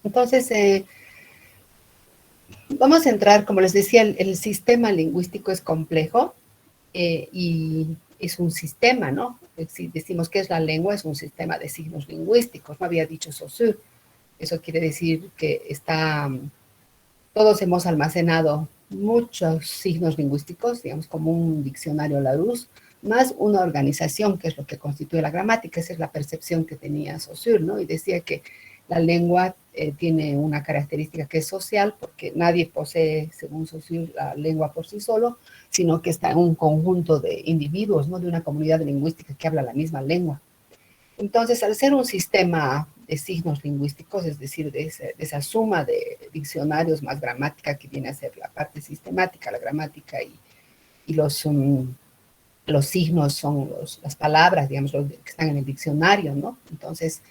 Entonces, vamos a entrar, como les decía, el sistema lingüístico es complejo y es un sistema, ¿no? Si decimos que es la lengua, es un sistema de signos lingüísticos, no había dicho Saussure. Eso quiere decir que todos hemos almacenado muchos signos lingüísticos, digamos, como un diccionario Larousse, más una organización, que es lo que constituye la gramática. Esa es la percepción que tenía Saussure, ¿no? Y decía que la lengua tiene una característica que es social, porque nadie posee, según Saussure, la lengua por sí solo, sino que está en un conjunto de individuos, ¿no? De una comunidad lingüística que habla la misma lengua. Entonces, al ser un sistema de signos lingüísticos, es decir, de esa suma de diccionarios más gramática, que viene a ser la parte sistemática, la gramática y los signos son las palabras, digamos, los que están en el diccionario, ¿no? Entonces,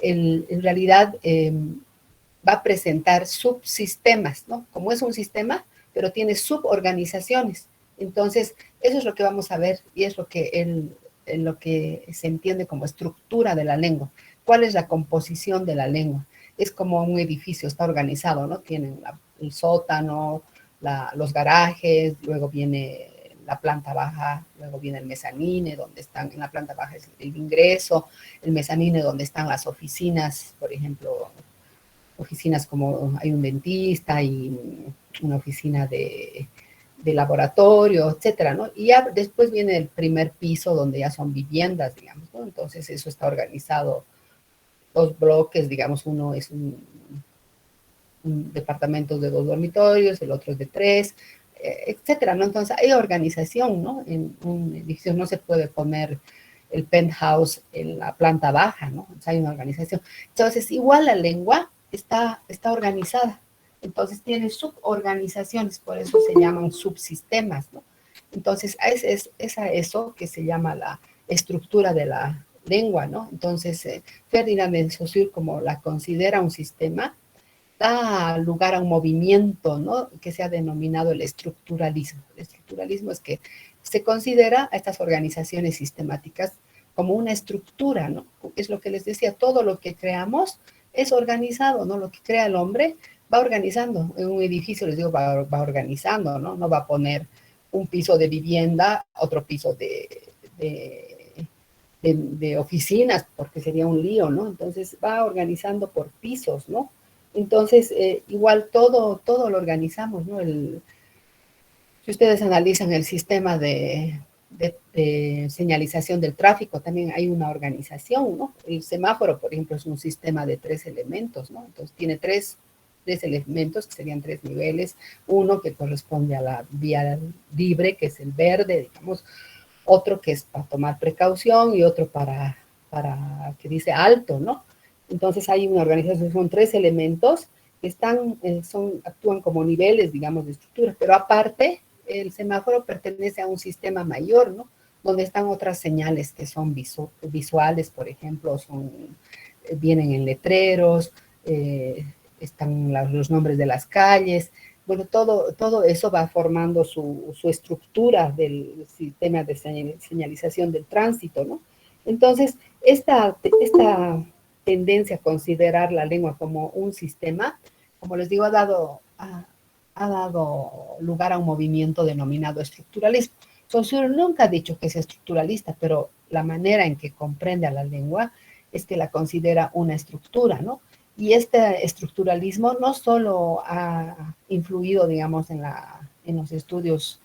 en realidad va a presentar subsistemas, ¿no? Como es un sistema, pero tiene suborganizaciones. Entonces, eso es lo que vamos a ver y es lo que se entiende como estructura de la lengua. ¿Cuál es la composición de la lengua? Es como un edificio, está organizado, ¿no? Tienen el sótano, los garajes, luego viene la planta baja, luego viene el mezanine, donde están, en la planta baja es el ingreso, el mezanine donde están las oficinas, por ejemplo, oficinas como hay un dentista y una oficina de laboratorio, etcétera, ¿no? Y ya después viene el primer piso donde ya son viviendas, digamos, ¿no? Entonces eso está organizado, dos bloques, digamos, uno es un departamento de 2 dormitorios, el otro es de 3, etcétera, ¿no? Entonces hay organización, ¿no? En un edificio no se puede poner el penthouse en la planta baja, ¿no? Entonces hay una organización. Entonces, igual la lengua está organizada. Entonces tiene suborganizaciones, por eso se llaman subsistemas, ¿no? Entonces, es a eso que se llama la estructura de la lengua, ¿no? Entonces, Ferdinand de Saussure, como la considera un sistema, da lugar a un movimiento, ¿no? Que se ha denominado el estructuralismo. El estructuralismo es que se considera a estas organizaciones sistemáticas como una estructura, ¿no? Es lo que les decía, todo lo que creamos es organizado, ¿no? Lo que crea el hombre va organizando. En un edificio, les digo, va organizando, ¿no? No va a poner un piso de vivienda, otro piso de oficinas, porque sería un lío, ¿no? Entonces va organizando por pisos, ¿no? Entonces, igual todo lo organizamos, ¿no? Si ustedes analizan el sistema de señalización del tráfico, también hay una organización, ¿no? El semáforo, por ejemplo, es un sistema de 3 elementos, ¿no? Entonces tiene tres elementos, que serían 3 niveles, uno que corresponde a la vía libre, que es el verde, digamos, otro que es para tomar precaución y otro para que dice alto, ¿no? Entonces hay una organización, son 3 elementos que actúan como niveles, digamos, de estructura, pero aparte el semáforo pertenece a un sistema mayor, ¿no? Donde están otras señales que son visuales, por ejemplo, vienen en letreros, están los nombres de las calles. Bueno, todo eso va formando su estructura del sistema de señalización del tránsito, ¿no? Entonces, esta tendencia a considerar la lengua como un sistema, como les digo, ha dado lugar a un movimiento denominado estructuralismo. Saussure nunca ha dicho que sea estructuralista, pero la manera en que comprende a la lengua es que la considera una estructura, ¿no? Y este estructuralismo no solo ha influido, digamos, en los estudios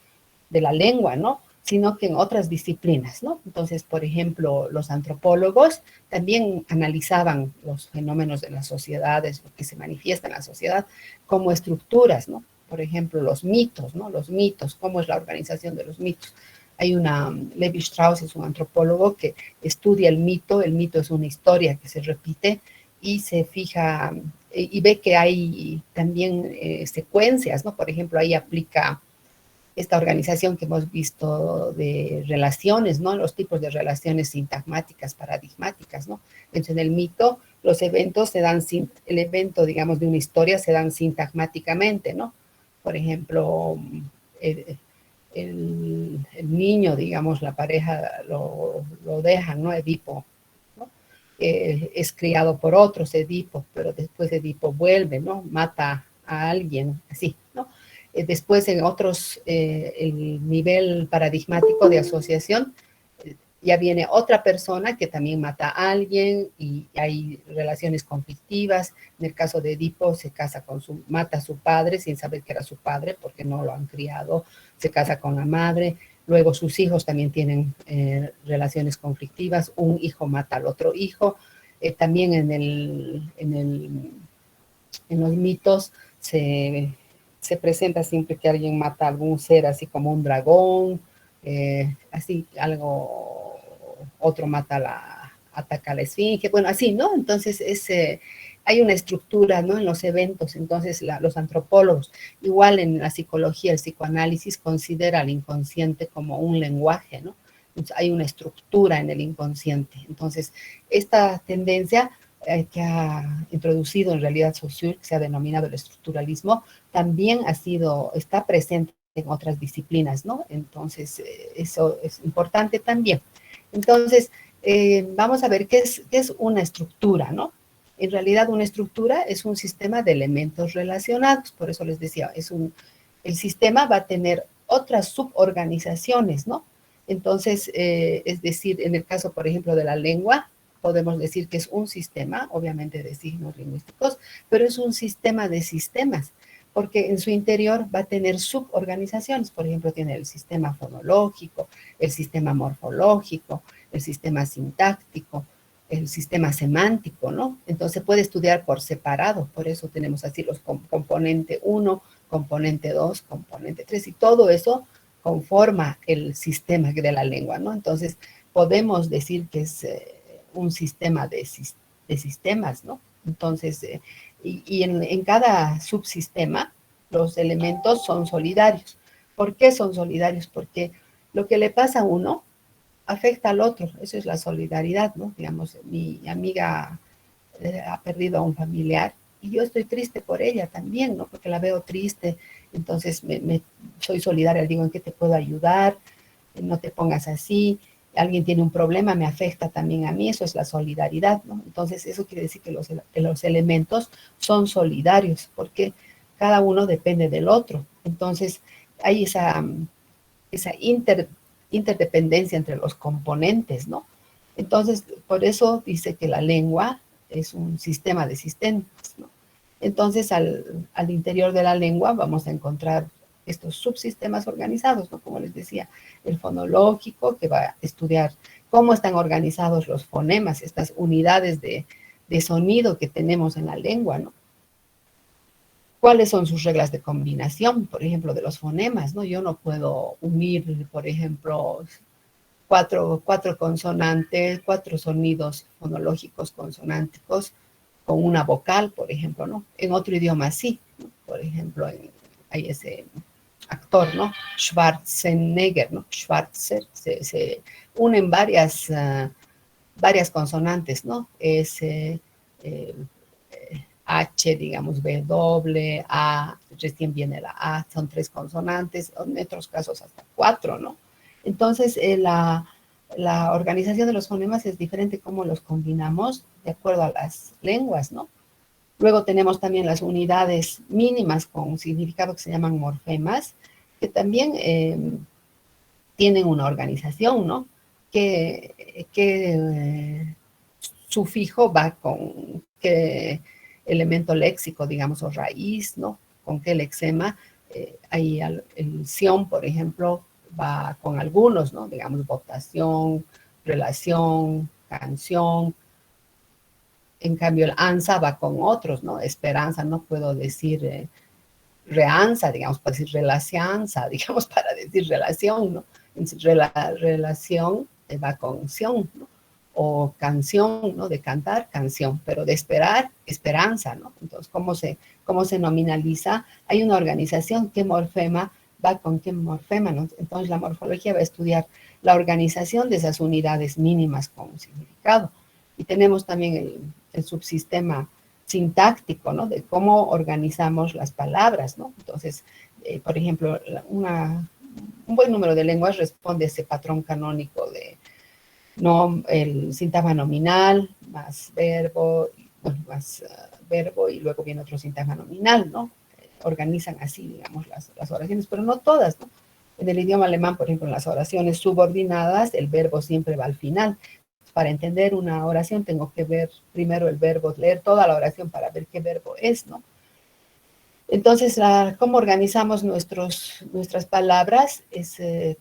de la lengua, ¿no? Sino que en otras disciplinas, ¿no? Entonces, por ejemplo, los antropólogos también analizaban los fenómenos de las sociedades, lo que se manifiesta en la sociedad, como estructuras, ¿no? Por ejemplo, los mitos, ¿no? Los mitos, cómo es la organización de los mitos. Levi Strauss es un antropólogo que estudia el mito es una historia que se repite y se fija y ve que hay también secuencias, ¿no? Por ejemplo, ahí aplica esta organización que hemos visto de relaciones, ¿no? Los tipos de relaciones sintagmáticas, paradigmáticas, ¿no? Entonces, en el mito, los eventos el evento, digamos, de una historia se dan sintagmáticamente, ¿no? Por ejemplo, el, el niño, digamos, la pareja lo dejan, ¿no? Edipo, ¿no? es criado por otros, Edipo, pero después Edipo vuelve, ¿no? Mata a alguien, así, ¿no? Después en otros, el nivel paradigmático de asociación, ya viene otra persona que también mata a alguien y hay relaciones conflictivas. En el caso de Edipo se casa mata a su padre sin saber que era su padre porque no lo han criado, se casa con la madre. Luego sus hijos también tienen relaciones conflictivas, un hijo mata al otro hijo. También en los mitos se presenta siempre que alguien mata a algún ser, así como un dragón, así algo, otro ataca a la esfinge, bueno, así, ¿no? Entonces hay una estructura, ¿no? En los eventos, entonces los antropólogos, igual en la psicología, el psicoanálisis considera al inconsciente como un lenguaje, ¿no? Entonces, hay una estructura en el inconsciente. Entonces, esta tendencia que ha introducido en realidad Saussure, que se ha denominado el estructuralismo, también está presente en otras disciplinas, ¿no? Entonces, eso es importante también. Entonces, vamos a ver qué es una estructura, ¿no? En realidad, una estructura es un sistema de elementos relacionados, por eso les decía, el sistema va a tener otras suborganizaciones, ¿no? Entonces, es decir, en el caso, por ejemplo, de la lengua, podemos decir que es un sistema, obviamente de signos lingüísticos, pero es un sistema de sistemas, porque en su interior va a tener suborganizaciones. Por ejemplo, tiene el sistema fonológico, el sistema morfológico, el sistema sintáctico, el sistema semántico, ¿no? Entonces se puede estudiar por separado, por eso tenemos así los componente 1, componente 2, componente 3, y todo eso conforma el sistema de la lengua, ¿no? Entonces podemos decir que es un sistema de sistemas, ¿no? Entonces, y en cada subsistema los elementos son solidarios. ¿Por qué son solidarios? Porque lo que le pasa a uno afecta al otro, eso es la solidaridad, ¿no? Digamos, mi amiga ha perdido a un familiar y yo estoy triste por ella también, ¿no? Porque la veo triste, entonces soy solidaria, le digo, ¿en qué te puedo ayudar? No te pongas así. Alguien tiene un problema, me afecta también a mí, eso es la solidaridad, ¿no? Entonces, eso quiere decir que los elementos son solidarios, porque cada uno depende del otro. Entonces, hay esa interdependencia entre los componentes, ¿no? Entonces, por eso dice que la lengua es un sistema de sistemas, ¿no? Entonces, al interior de la lengua vamos a encontrar estos subsistemas organizados, ¿no? Como les decía, el fonológico, que va a estudiar cómo están organizados los fonemas, estas unidades de sonido que tenemos en la lengua, ¿no? ¿Cuáles son sus reglas de combinación, por ejemplo, de los fonemas, ¿no? Yo no puedo unir, por ejemplo, cuatro consonantes, cuatro sonidos fonológicos consonánticos con una vocal, por ejemplo, ¿no? En otro idioma sí, ¿no? Por ejemplo, hay ese actor, ¿no? Schwarzenegger, ¿no? Schwarzer, se unen varias consonantes, ¿no? S, H, digamos, W, A, recién viene la A, son 3 consonantes, en otros casos hasta 4, ¿no? Entonces, la organización de los fonemas es diferente cómo los combinamos de acuerdo a las lenguas, ¿no? Luego tenemos también las unidades mínimas con significado que se llaman morfemas, que también tienen una organización, ¿no? Que sufijo va con qué elemento léxico, digamos, o raíz, ¿no? Con qué lexema. Ahí el sion, por ejemplo, va con algunos, ¿no? Digamos, votación, relación, canción. En cambio, el ansa va con otros, ¿no? Esperanza, no puedo decir reanza, digamos, para decir relacianza, digamos, para decir relación, ¿no? Relación va con sion, ¿no? O canción, ¿no? De cantar, canción, pero de esperar, esperanza, ¿no? Entonces, ¿cómo se nominaliza? Hay una organización, ¿qué morfema va con qué morfema, ¿no? Entonces, la morfología va a estudiar la organización de esas unidades mínimas con significado. Y tenemos también el subsistema sintáctico, ¿no? De cómo organizamos las palabras, ¿no? Entonces, por ejemplo, un buen número de lenguas responde a ese patrón canónico no, el sintagma nominal, más verbo, bueno, más verbo y luego viene otro sintagma nominal, ¿no? Organizan así, digamos, las oraciones, pero no todas, ¿no? En el idioma alemán, por ejemplo, en las oraciones subordinadas, el verbo siempre va al final. Para entender una oración tengo que ver primero el verbo, leer toda la oración para ver qué verbo es, ¿no? Entonces, cómo organizamos nuestras palabras,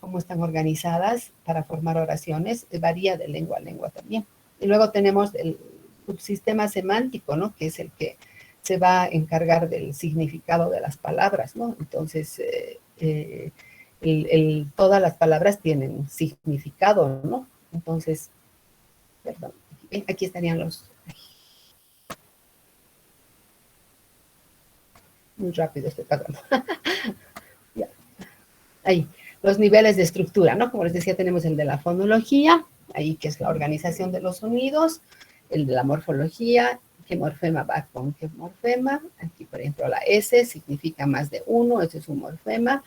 cómo están organizadas para formar oraciones, varía de lengua a lengua también. Y luego tenemos el subsistema semántico, ¿no? Que es el que se va a encargar del significado de las palabras, ¿no? Entonces, todas las palabras tienen significado, ¿no? Entonces, perdón, aquí estarían los... Muy rápido estoy pasando. Ya. Ahí, los niveles de estructura, ¿no? Como les decía, tenemos el de la fonología, ahí que es la organización de los sonidos, el de la morfología, qué morfema va con qué morfema. Aquí, por ejemplo, la S significa más de uno, ese es un morfema,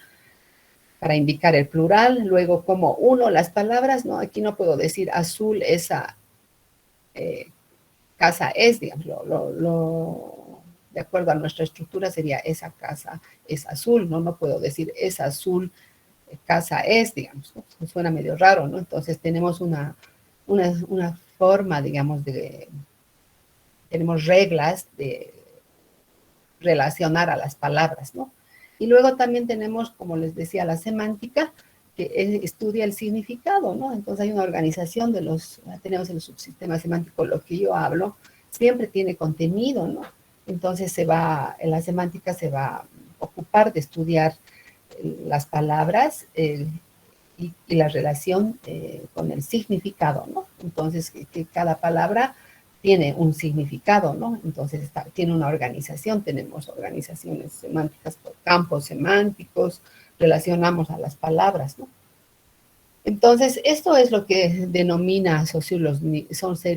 para indicar el plural. Luego, como uno, las palabras, ¿no? Aquí no puedo decir azul, esa casa es, digamos, de acuerdo a nuestra estructura sería esa casa es azul, ¿no? No puedo decir es azul, casa es, digamos, ¿no? Suena medio raro, ¿no? Entonces tenemos una forma, digamos, tenemos reglas de relacionar a las palabras, ¿no? Y luego también tenemos, como les decía, la semántica, que estudia el significado, ¿no? Entonces hay una organización tenemos el subsistema semántico, lo que yo hablo, siempre tiene contenido, ¿no? Entonces en la semántica se va a ocupar de estudiar las palabras y la relación con el significado, ¿no? Entonces, que cada palabra tiene un significado, ¿no? Entonces, tiene una organización, tenemos organizaciones semánticas por campos semánticos, relacionamos a las palabras, ¿no? Entonces, esto es lo que denomina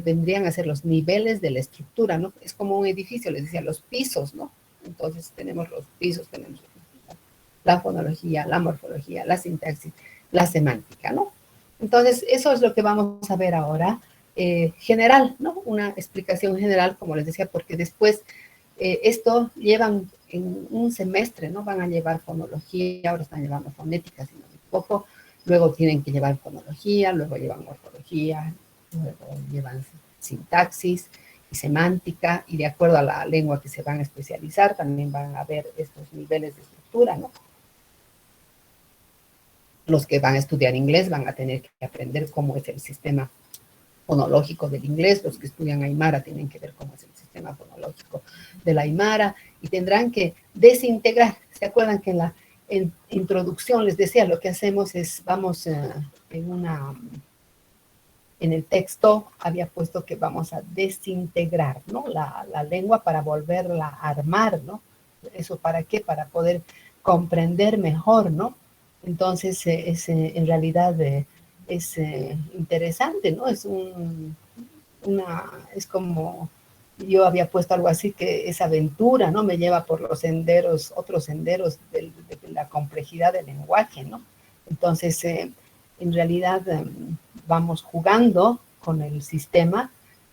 vendrían a ser los niveles de la estructura, ¿no? Es como un edificio, les decía, los pisos, ¿no? Entonces, tenemos los pisos, tenemos la fonología, la morfología, la sintaxis, la semántica, ¿no? Entonces, eso es lo que vamos a ver ahora, general, ¿no? Una explicación general, como les decía, porque después esto llevan en un semestre, ¿no? Van a llevar fonología, ahora están llevando fonética, si no me equivoco, luego tienen que llevar fonología, luego llevan morfología, luego llevan sintaxis y semántica, y de acuerdo a la lengua que se van a especializar, también van a ver estos niveles de estructura, ¿no? Los que van a estudiar inglés van a tener que aprender cómo es el sistema fonológico del inglés, los que estudian Aymara tienen que ver cómo es el sistema fonológico de la Aymara y tendrán que desintegrar. ¿Se acuerdan que en la introducción les decía lo que hacemos es, vamos en el texto había puesto que vamos a desintegrar, ¿no? La lengua para volverla a armar, ¿no? ¿Eso para qué? Para poder comprender mejor, ¿no? Entonces, en realidad es interesante, ¿no? Es como, yo había puesto algo así que es aventura, ¿no? Me lleva por los senderos, otros senderos de la complejidad del lenguaje, ¿no? Entonces, en realidad vamos jugando con el sistema,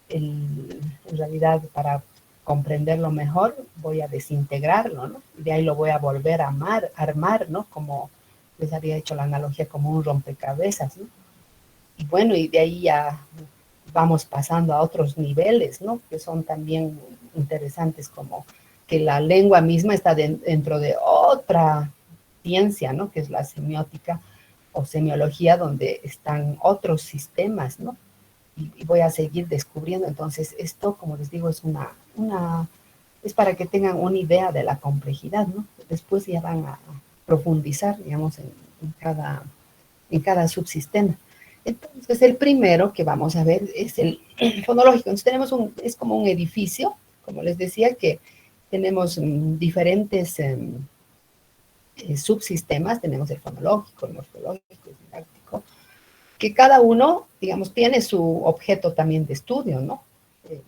en realidad para comprenderlo mejor voy a desintegrarlo, ¿no? De ahí lo voy a volver a armar, ¿no? Como les había hecho la analogía como un rompecabezas, ¿no? Y bueno, y de ahí ya vamos pasando a otros niveles, ¿no? Que son también interesantes, como que la lengua misma está dentro de otra ciencia, ¿no? Que es la semiótica o semiología, donde están otros sistemas, ¿no? Y voy a seguir descubriendo. Entonces, esto, como les digo, es para que tengan una idea de la complejidad, ¿no? Después ya van a profundizar, digamos, en cada subsistema. Entonces, el primero que vamos a ver es el fonológico. Entonces, es como un edificio, como les decía, que tenemos diferentes subsistemas. Tenemos el fonológico, el morfológico, el didáctico, que cada uno, digamos, tiene su objeto también de estudio, ¿no? Eh,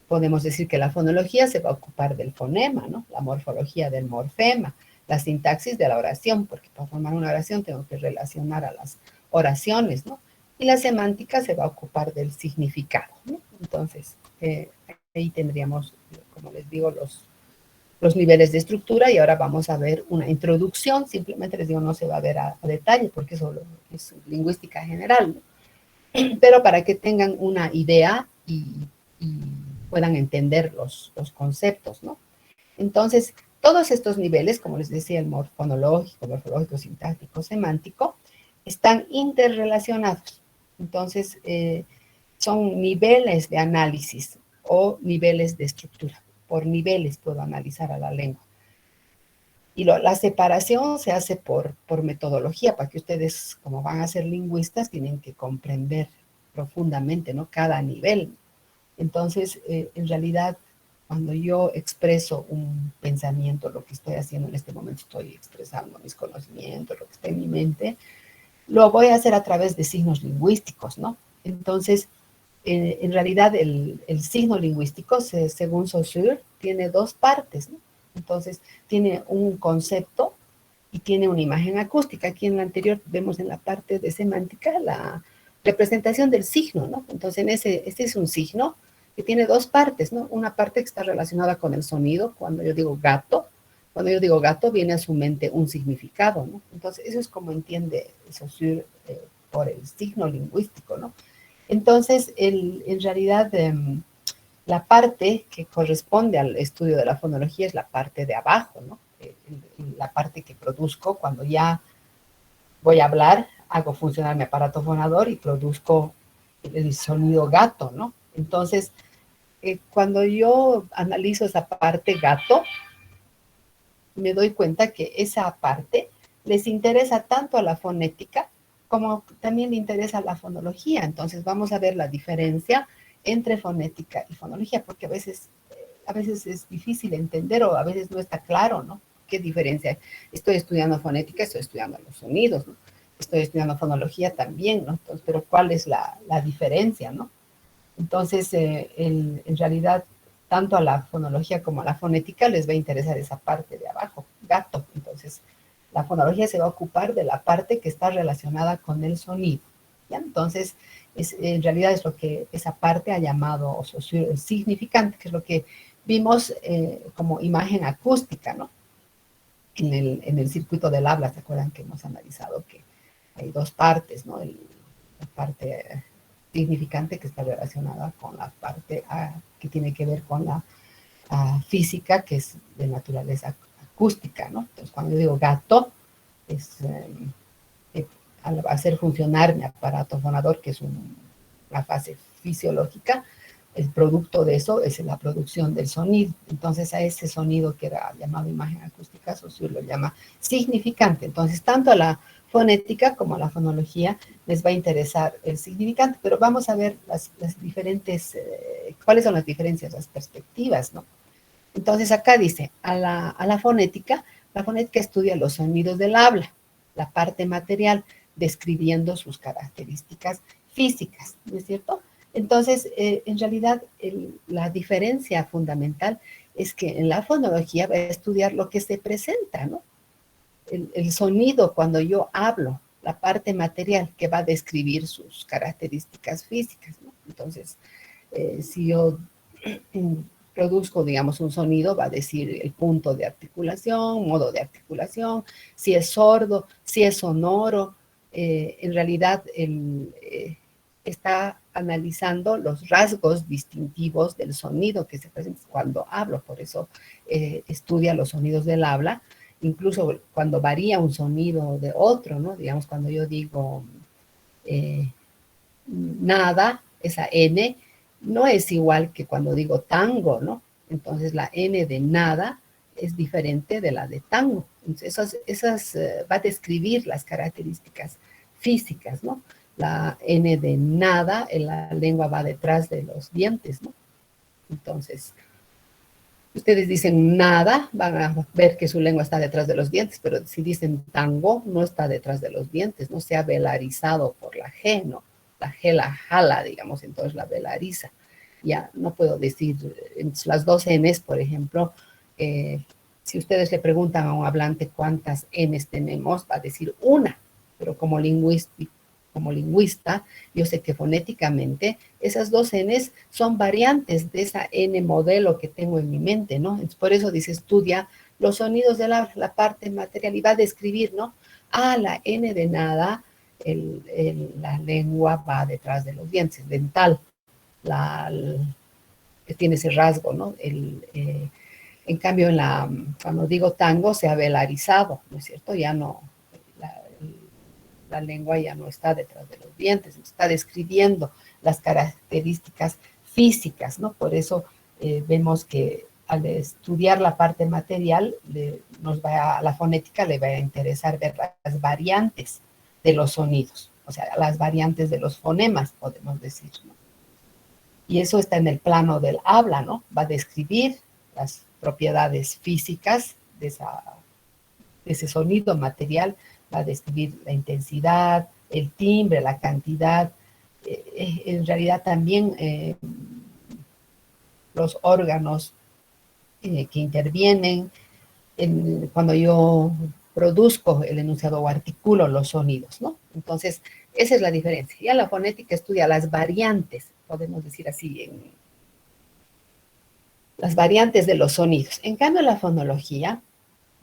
Podemos decir que la fonología se va a ocupar del fonema, ¿no? La morfología del morfema, la sintaxis de la oración, porque para formar una oración tengo que relacionar a las oraciones, ¿no? y la semántica se va a ocupar del significado, ¿no? Entonces, ahí tendríamos, como les digo, los niveles de estructura, y ahora vamos a ver una introducción. Simplemente les digo, no se va a ver a detalle porque eso es lingüística general, ¿no? Pero para que tengan una idea y puedan entender los conceptos, ¿no? Entonces, todos estos niveles, como les decía, el fonológico, morfológico, sintáctico, semántico, están interrelacionados. Entonces, son niveles de análisis o niveles de estructura. Por niveles puedo analizar a la lengua. Y la separación se hace por metodología, para que ustedes, como van a ser lingüistas, tienen que comprender profundamente, ¿no? Cada nivel. Entonces, en realidad, cuando yo expreso un pensamiento, lo que estoy haciendo en este momento, estoy expresando mis conocimientos, lo que está en mi mente, lo voy a hacer a través de signos lingüísticos, ¿no? Entonces, en realidad, el signo lingüístico, según Saussure, tiene dos partes, ¿no? Entonces, tiene un concepto y tiene una imagen acústica. Aquí en la anterior vemos en la parte de semántica la representación del signo, ¿no? Entonces, este es un signo que tiene dos partes, ¿no? Una parte que está relacionada con el sonido. Cuando yo digo gato, viene a su mente un significado, ¿no? Entonces, eso es como entiende Saussure por el signo lingüístico, ¿no? Entonces, en realidad, la parte que corresponde al estudio de la fonología es la parte de abajo, ¿no? La parte que produzco cuando ya voy a hablar, hago funcionar mi aparato fonador y produzco el sonido gato, ¿no? Entonces, cuando yo analizo esa parte gato, me doy cuenta que esa parte les interesa tanto a la fonética como también le interesa la fonología. Entonces vamos a ver la diferencia entre fonética y fonología, porque a veces es difícil entender o a veces no está claro, ¿no? ¿Qué diferencia hay? Estoy estudiando fonética, estoy estudiando los sonidos, ¿no? Estoy estudiando fonología también, ¿no? Entonces, pero ¿cuál es la diferencia, no? Entonces, en realidad, tanto a la fonología como a la fonética les va a interesar esa parte de abajo, gato. Entonces, la fonología se va a ocupar de la parte que está relacionada con el sonido, ¿ya? Entonces, en realidad es lo que esa parte ha llamado el significante, que es lo que vimos como imagen acústica, ¿no? En el circuito del habla, ¿se acuerdan que hemos analizado que hay dos partes, ¿no? La parte significante que está relacionada con la parte que tiene que ver con la física, que es de naturaleza acústica, ¿no? Entonces, cuando yo digo gato, es al hacer funcionar mi aparato fonador, que es una fase fisiológica, el producto de eso es la producción del sonido. Entonces, a ese sonido que era llamado imagen acústica, Saussure lo llama significante. Entonces, tanto a la fonética como a la fonología les va a interesar el significante, pero vamos a ver las diferentes, cuáles son las diferencias, las perspectivas, ¿no? Entonces, acá dice, a la fonética estudia los sonidos del habla, la parte material, describiendo sus características físicas, ¿no es cierto? Entonces, en realidad, la diferencia fundamental es que en la fonología va a estudiar lo que se presenta, ¿no? El sonido cuando yo hablo, la parte material que va a describir sus características físicas, ¿no? Entonces, si yo produzco, digamos, un sonido, va a decir el punto de articulación, modo de articulación, si es sordo, si es sonoro. En realidad, está analizando los rasgos distintivos del sonido que se presenta cuando hablo. Por eso estudia los sonidos del habla, incluso cuando varía un sonido de otro, ¿no? Digamos, cuando yo digo nada, esa N, no es igual que cuando digo tango, ¿no? Entonces la N de nada es diferente de la de tango. Entonces esas va a describir las características físicas, ¿no? La N de nada, en la lengua va detrás de los dientes, ¿no? Entonces, ustedes dicen nada, van a ver que su lengua está detrás de los dientes, pero si dicen tango, no está detrás de los dientes, no se ha velarizado por la G, ¿no? La G la jala, digamos, entonces la velariza. Ya no puedo decir, las dos Ns, por ejemplo, si ustedes le preguntan a un hablante cuántas Ns tenemos, va a decir una, pero como lingüista, como lingüista, yo sé que fonéticamente esas dos Ns son variantes de esa N modelo que tengo en mi mente, ¿no? Entonces, por eso dice, estudia los sonidos de la parte material y va a describir, ¿no? Ah, la N de nada, la lengua va detrás de los dientes, dental, tiene ese rasgo, ¿no? En cambio, cuando digo tango, se ha velarizado, ¿no es cierto? Ya no, la, la lengua ya no está detrás de los dientes, está describiendo las características físicas, ¿no? Por eso vemos que al estudiar la parte material, a la fonética le va a interesar ver las variantes de los sonidos, o sea, las variantes de los fonemas, podemos decir, ¿no? Y eso está en el plano del habla, ¿no? Va a describir las propiedades físicas de ese sonido material, va a describir la intensidad, el timbre, la cantidad. En realidad también los órganos que intervienen cuando yo produzco el enunciado o articulo los sonidos, ¿no? Entonces, esa es la diferencia. Ya la fonética estudia las variantes, podemos decir así, las variantes de los sonidos. En cambio, la fonología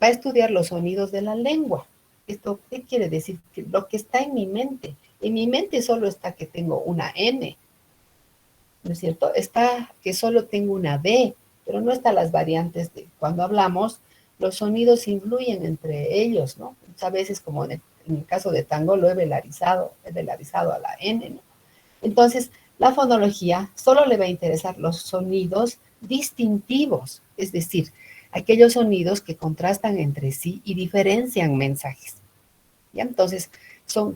va a estudiar los sonidos de la lengua. ¿Esto qué quiere decir? Que lo que está en mi mente. En mi mente solo está que tengo una N, ¿no es cierto? Está que solo tengo una D, pero no están las variantes de cuando hablamos, los sonidos influyen entre ellos, ¿no? A veces, como en el caso de tango, lo he velarizado a la N, ¿no? Entonces, la fonología solo le va a interesar los sonidos distintivos, es decir, aquellos sonidos que contrastan entre sí y diferencian mensajes. ¿Ya? Entonces,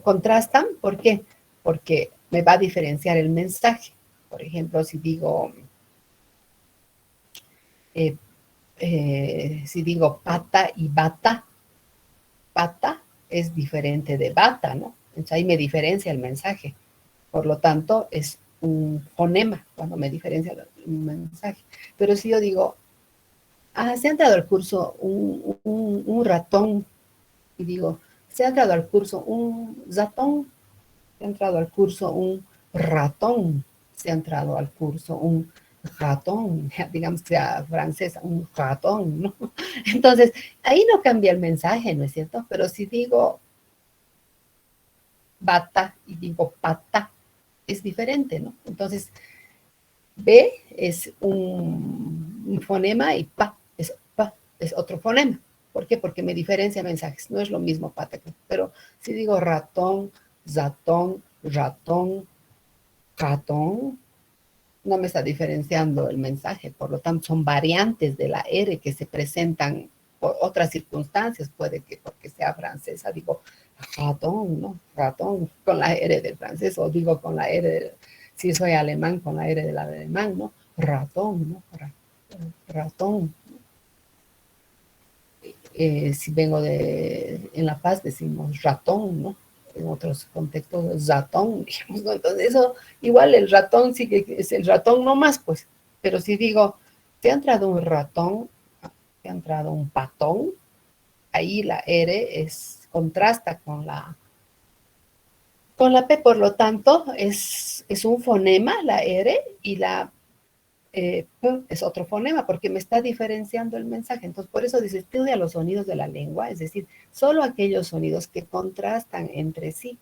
contrastan, ¿por qué? Porque me va a diferenciar el mensaje. Por ejemplo, si digo pata y bata, pata es diferente de bata, ¿no? Entonces ahí me diferencia el mensaje. Por lo tanto, es un fonema cuando me diferencia el mensaje. Pero si yo digo, se ha entrado al curso un ratón, y digo, se ha entrado al curso un ratón, se ha entrado al curso un ratón, se ha entrado al curso un ratón, digamos que sea francesa, un ratón, ¿no? Entonces, ahí no cambia el mensaje, ¿no es cierto? Pero si digo bata y digo pata, es diferente, ¿no? Entonces, B es un fonema y pa es otro fonema. ¿Por qué? Porque me diferencia mensajes. No es lo mismo pata, pero si digo ratón, zatón, ratón, ratón, no me está diferenciando el mensaje. Por lo tanto, son variantes de la R que se presentan por otras circunstancias. Puede que porque sea francesa, digo ratón, ¿no? Ratón con la R del francés, o digo con la R del, si soy alemán, con la R del alemán, ¿no? Ratón, ¿no? Ratón. Si vengo en La Paz decimos ratón, ¿no? En otros contextos, ratón, digamos, ¿no? Entonces eso, igual el ratón sí que es el ratón nomás, pues. Pero si digo, te ha entrado un ratón, te ha entrado un patón, ahí la R contrasta con la P, por lo tanto, es un fonema la R y la P es otro fonema porque me está diferenciando el mensaje. Entonces, por eso dice, estudia los sonidos de la lengua, es decir, solo aquellos sonidos que contrastan entre sí.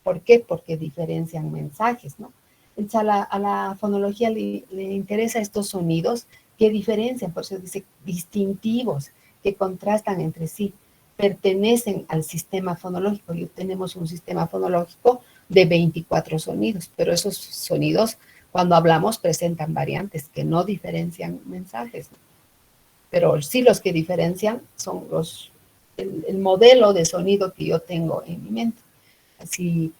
¿Por qué? Porque diferencian mensajes, ¿no? Entonces, a la fonología le interesa estos sonidos que diferencian, por eso dice distintivos, que contrastan entre sí, pertenecen al sistema fonológico. Y tenemos un sistema fonológico de 24 sonidos, pero esos sonidos, cuando hablamos, presentan variantes que no diferencian mensajes, ¿no? Pero sí los que diferencian son el modelo de sonido que yo tengo en mi mente. Así,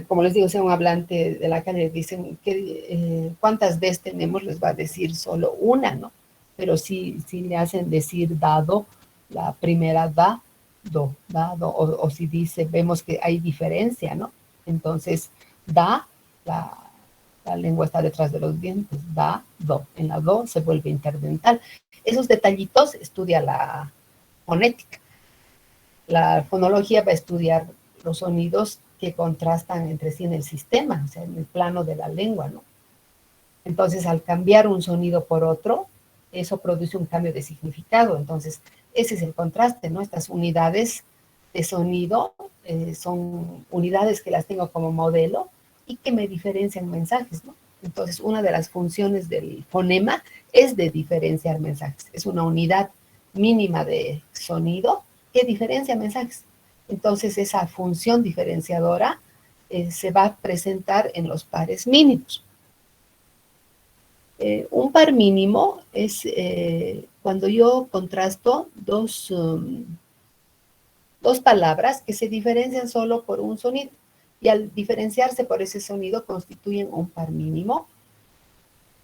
como les digo, si a un hablante de la calle dicen cuántas veces tenemos, les va a decir solo una, ¿no? Pero si le hacen decir dado, la primera da, do, dado, o si dice, vemos que hay diferencia, ¿no? Entonces, da, la lengua está detrás de los dientes, da, do. En la do se vuelve interdental. Esos detallitos estudia la fonética. La fonología va a estudiar los sonidos que contrastan entre sí en el sistema, o sea, en el plano de la lengua, ¿no? Entonces, al cambiar un sonido por otro, eso produce un cambio de significado. Entonces, ese es el contraste, ¿no? Estas unidades de sonido son unidades que las tengo como modelo y que me diferencian mensajes, ¿no? Entonces, una de las funciones del fonema es de diferenciar mensajes. Es una unidad mínima de sonido que diferencia mensajes. Entonces, esa función diferenciadora se va a presentar en los pares mínimos. Un par mínimo es cuando yo contrasto dos palabras que se diferencian solo por un sonido. Y al diferenciarse por ese sonido constituyen un par mínimo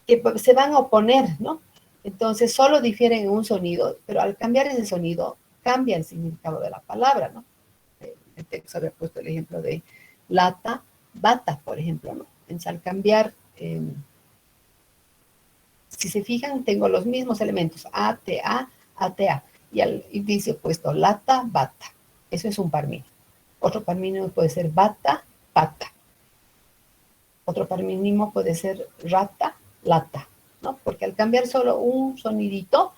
que se van a oponer, ¿no? Entonces solo difieren en un sonido, pero al cambiar ese sonido cambia el significado de la palabra, ¿no? El texto había puesto el ejemplo de lata, bata, por ejemplo, ¿no? Entonces al cambiar... si se fijan, tengo los mismos elementos, A, T, A, A, T, A. Y al indicio puesto lata, bata. Eso es un par mínimo. Otro par mínimo puede ser bata, pata. Otro par mínimo puede ser rata, lata, ¿no? Porque al cambiar solo un sonidito,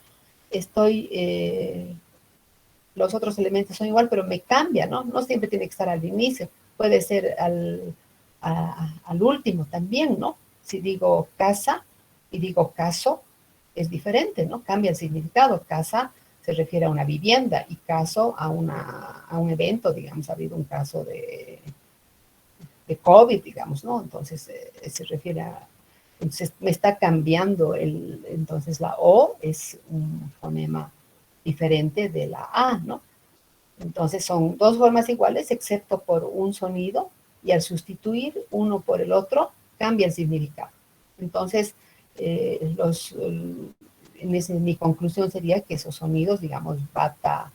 los otros elementos son igual, pero me cambia, ¿no? No siempre tiene que estar al inicio. Puede ser al último también, ¿no? Si digo casa y digo caso, es diferente, ¿no? Cambia el significado. Casa se refiere a una vivienda y caso a un evento, digamos, ha habido un caso de COVID, digamos, ¿no? Entonces se refiere a... Entonces me está cambiando entonces la O es un fonema diferente de la A, ¿no? Entonces son dos formas iguales excepto por un sonido y al sustituir uno por el otro cambia el significado. Entonces, mi conclusión sería que esos sonidos, digamos, bata,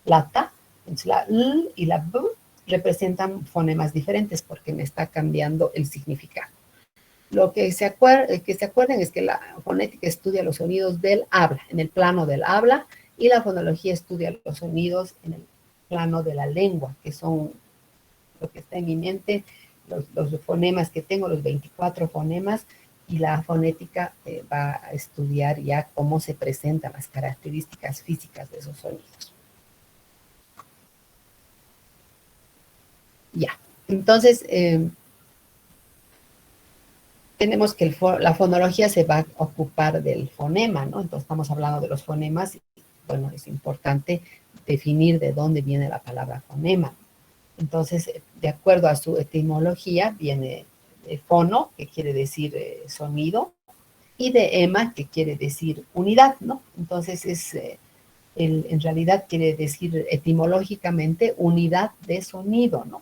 lata, entonces la L y la B representan fonemas diferentes porque me está cambiando el significado. Lo que se acuerden es que la fonética estudia los sonidos del habla, en el plano del habla, y la fonología estudia los sonidos en el plano de la lengua, que son lo que está en mi mente, los fonemas que tengo, los 24 fonemas, y la fonética va a estudiar ya cómo se presentan las características físicas de esos sonidos. Ya, entonces tenemos que la fonología se va a ocupar del fonema, ¿no? Entonces estamos hablando de los fonemas, y bueno, es importante definir de dónde viene la palabra fonema. Entonces, de acuerdo a su etimología, viene de fono, que quiere decir sonido, y de ema, que quiere decir unidad, ¿no? Entonces, en realidad quiere decir etimológicamente unidad de sonido, ¿no?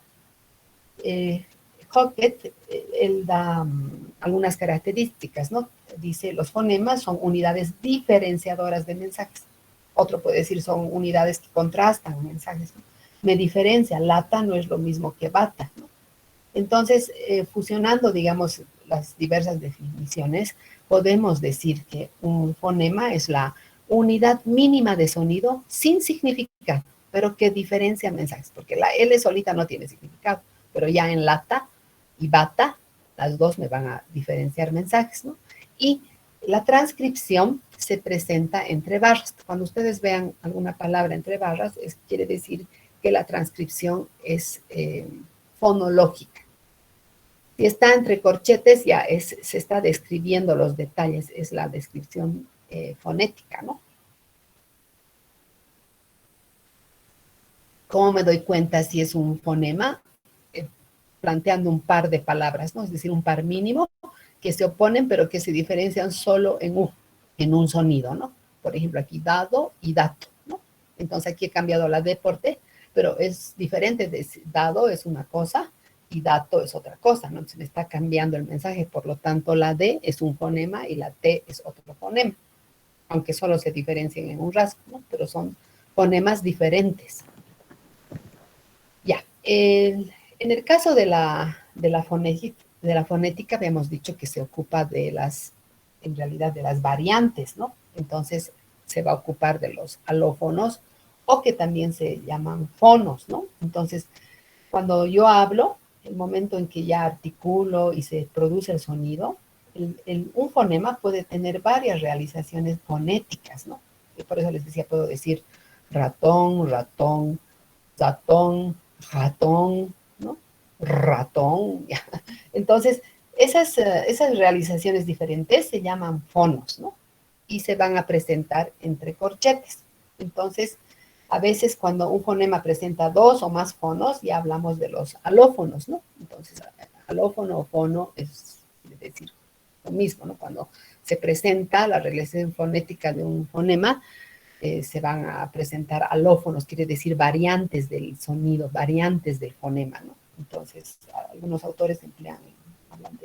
Hockett, él da algunas características, ¿no? Dice, los fonemas son unidades diferenciadoras de mensajes. Otro puede decir, son unidades que contrastan mensajes, ¿no? Me diferencia, lata no es lo mismo que bata, ¿no? Entonces, fusionando, digamos, las diversas definiciones, podemos decir que un fonema es la unidad mínima de sonido sin significado, pero que diferencia mensajes, porque la L solita no tiene significado, pero ya en lata y bata, las dos me van a diferenciar mensajes, ¿no? Y la transcripción se presenta entre barras. Cuando ustedes vean alguna palabra entre barras, quiere decir que la transcripción es fonológica. Si está entre corchetes, ya se está describiendo los detalles, es la descripción fonética, ¿no? ¿Cómo me doy cuenta si es un fonema? Planteando un par de palabras, ¿no? Es decir, un par mínimo que se oponen, pero que se diferencian solo en un sonido, ¿no? Por ejemplo, aquí dado y dato, ¿no? Entonces aquí he cambiado la D por T, pero es diferente. Dado es una cosa y dato es otra cosa, ¿no? Entonces me está cambiando el mensaje, por lo tanto la D es un fonema y la T es otro fonema, aunque solo se diferencien en un rasgo, ¿no? Pero son fonemas diferentes. Ya, en el caso de la fonética, habíamos dicho que se ocupa en realidad, de las variantes, ¿no? Entonces, se va a ocupar de los alófonos, o que también se llaman fonos, ¿no? Entonces, cuando yo hablo, el momento en que ya articulo y se produce el sonido, un fonema puede tener varias realizaciones fonéticas, ¿no? Y por eso les decía, puedo decir ratón, ratón, ratón, ratón, ¿no? Ratón. Ya. Entonces, esas realizaciones diferentes se llaman fonos, ¿no? Y se van a presentar entre corchetes. Entonces, a veces cuando un fonema presenta dos o más fonos, ya hablamos de los alófonos, ¿no? Entonces, alófono o fono es decir lo mismo, ¿no? Cuando se presenta la realización fonética de un fonema, se van a presentar alófonos, quiere decir variantes del sonido, variantes del fonema, ¿no? Entonces, algunos autores hablan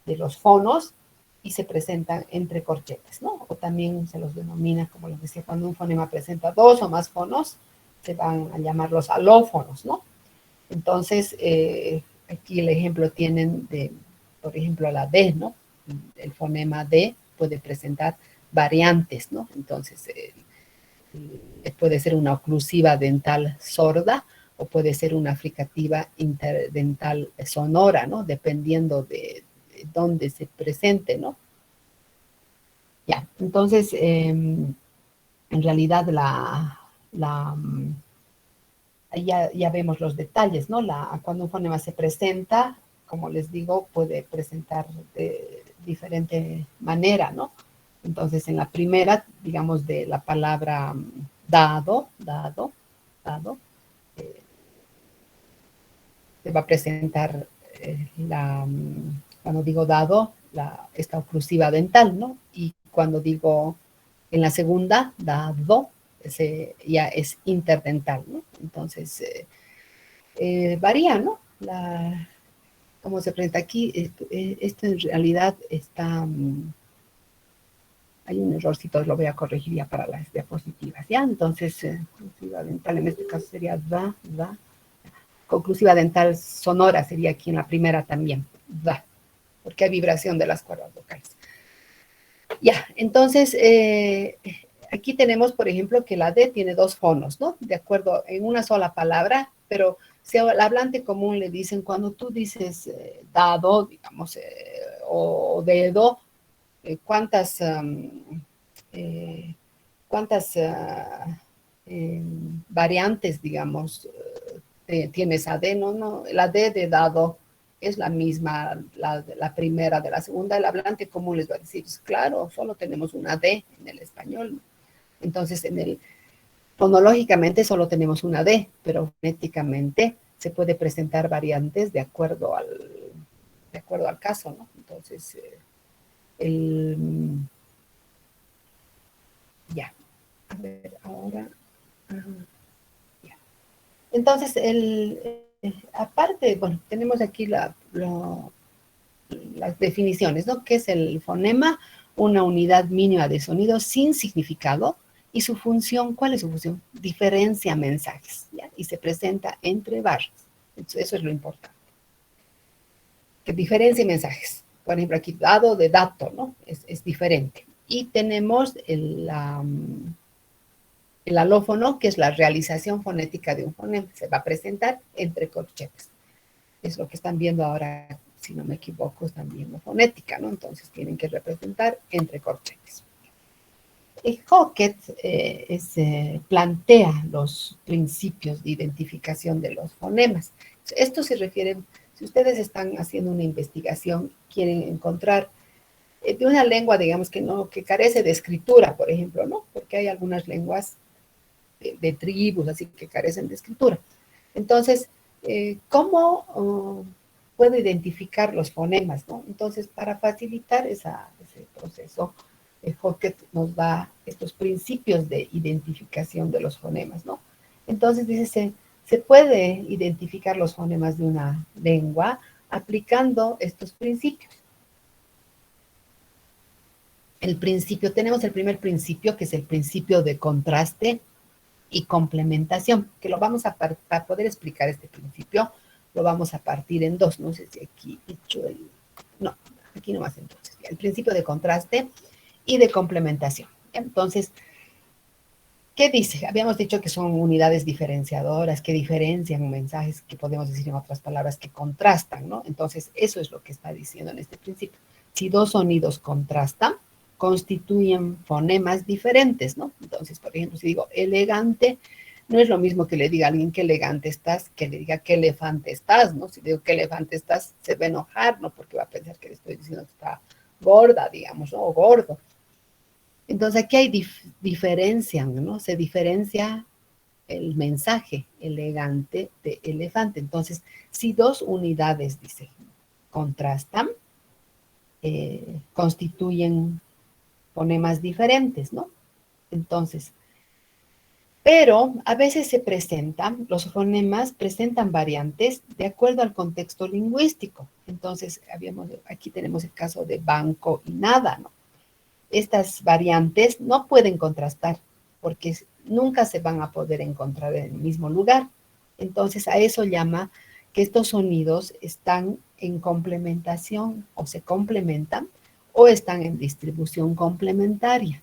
de los fonos y se presentan entre corchetes, ¿no? O también se los denomina, como les decía, cuando un fonema presenta dos o más fonos, se van a llamar los alófonos, ¿no? Entonces, aquí el ejemplo tienen de, por ejemplo, la D, ¿no? El fonema D puede presentar variantes, ¿no? Entonces, puede ser una oclusiva dental sorda o puede ser una fricativa interdental sonora, ¿no? Dependiendo de dónde se presente, ¿no? Ya, entonces, en realidad ya vemos los detalles, ¿no? Cuando un fonema se presenta, como les digo, puede presentar de diferente manera, ¿no? Entonces, en la primera, digamos, de la palabra dado, eh, se va a presentar cuando digo dado, esta oclusiva dental, ¿no? Y cuando digo en la segunda, dado, ya es interdental, ¿no? Entonces, varía, ¿no? Cómo se presenta aquí, esto en realidad está, hay un errorcito, lo voy a corregir ya para las diapositivas, ¿ya? Entonces, conclusiva dental, en este caso sería da, conclusiva dental sonora sería aquí en la primera también, da, porque hay vibración de las cuerdas vocales. Ya, entonces, aquí tenemos, por ejemplo, que la D tiene dos fonos, ¿no? De acuerdo, en una sola palabra, pero si al hablante común le dicen, cuando tú dices dado, digamos, o dedo, ¿cuántas, cuántas variantes, digamos, tienes a D? No, la D de dado es la misma, la primera de la segunda. El hablante común les va a decir, claro, solo tenemos una D en el español. Entonces, fonológicamente solo tenemos una D, pero fonéticamente se puede presentar variantes de acuerdo al caso, ¿no? Entonces, ya. A ver, ahora. Ya. Entonces, aparte, bueno, tenemos aquí las definiciones, ¿no? ¿Qué es el fonema? Una unidad mínima de sonido sin significado. ¿Y su función? ¿Cuál es su función? Diferencia mensajes, ¿ya? Y se presenta entre barras. Eso es lo importante. Que diferencia mensajes. Por ejemplo, aquí dado de dato, ¿no? Es diferente. Y tenemos el alófono, que es la realización fonética de un fonema. Se va a presentar entre corchetes. Es lo que están viendo ahora, si no me equivoco, están viendo fonética, ¿no? Entonces tienen que representar entre corchetes. Hockett plantea los principios de identificación de los fonemas. Esto se refiere, si ustedes están haciendo una investigación, quieren encontrar de una lengua, digamos, que carece de escritura, por ejemplo, ¿no? Porque hay algunas lenguas de tribus, así que carecen de escritura. Entonces, ¿cómo puedo identificar los fonemas, ¿no? Entonces, para facilitar ese proceso, Hockett nos da estos principios de identificación de los fonemas, ¿no? Entonces, dice, se puede identificar los fonemas de una lengua aplicando estos principios. Tenemos el primer principio, que es el principio de contraste y complementación, que lo vamos a, para poder explicar este principio, lo vamos a partir en dos. No sé si aquí he hecho no, aquí nomás entonces. El principio de contraste y de complementación. Entonces, ¿Qué dice? Habíamos dicho que son unidades diferenciadoras, que diferencian mensajes, que podemos decir en otras palabras, que contrastan, ¿no? Entonces, eso es lo que está diciendo en este principio. Si dos sonidos contrastan, constituyen fonemas diferentes, ¿no? Entonces, por ejemplo, si digo elegante, no es lo mismo que le diga a alguien qué elegante estás, que le diga qué elefante estás, ¿no? Si digo qué elefante estás, se va a enojar, ¿no? Porque va a pensar que le estoy diciendo que está gorda, digamos, ¿no? O gordo. Entonces aquí hay diferencia, ¿no? Se diferencia el mensaje elegante de elefante. Entonces, si dos unidades, dice, contrastan, constituyen fonemas diferentes, ¿no? Entonces, pero a veces se presentan, los fonemas presentan variantes de acuerdo al contexto lingüístico. Entonces, aquí tenemos el caso de banco y nada, ¿no? Estas variantes no pueden contrastar porque nunca se van a poder encontrar en el mismo lugar. Entonces a eso llama que estos sonidos están en complementación o se complementan o están en distribución complementaria.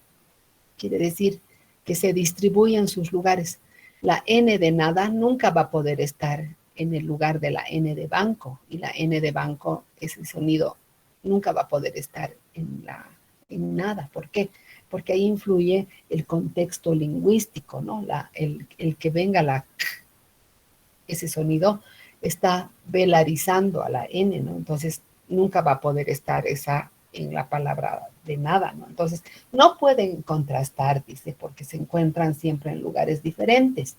Quiere decir que se distribuyen sus lugares. La N de nada nunca va a poder estar en el lugar de la N de banco y la N de banco, ese sonido, nunca va a poder estar en nada. ¿Por qué? Porque ahí influye el contexto lingüístico, ¿no? El que venga ese sonido está velarizando a la N, ¿no? Entonces nunca va a poder estar esa en la palabra de nada, ¿no? Entonces no pueden contrastar, dice, porque se encuentran siempre en lugares diferentes.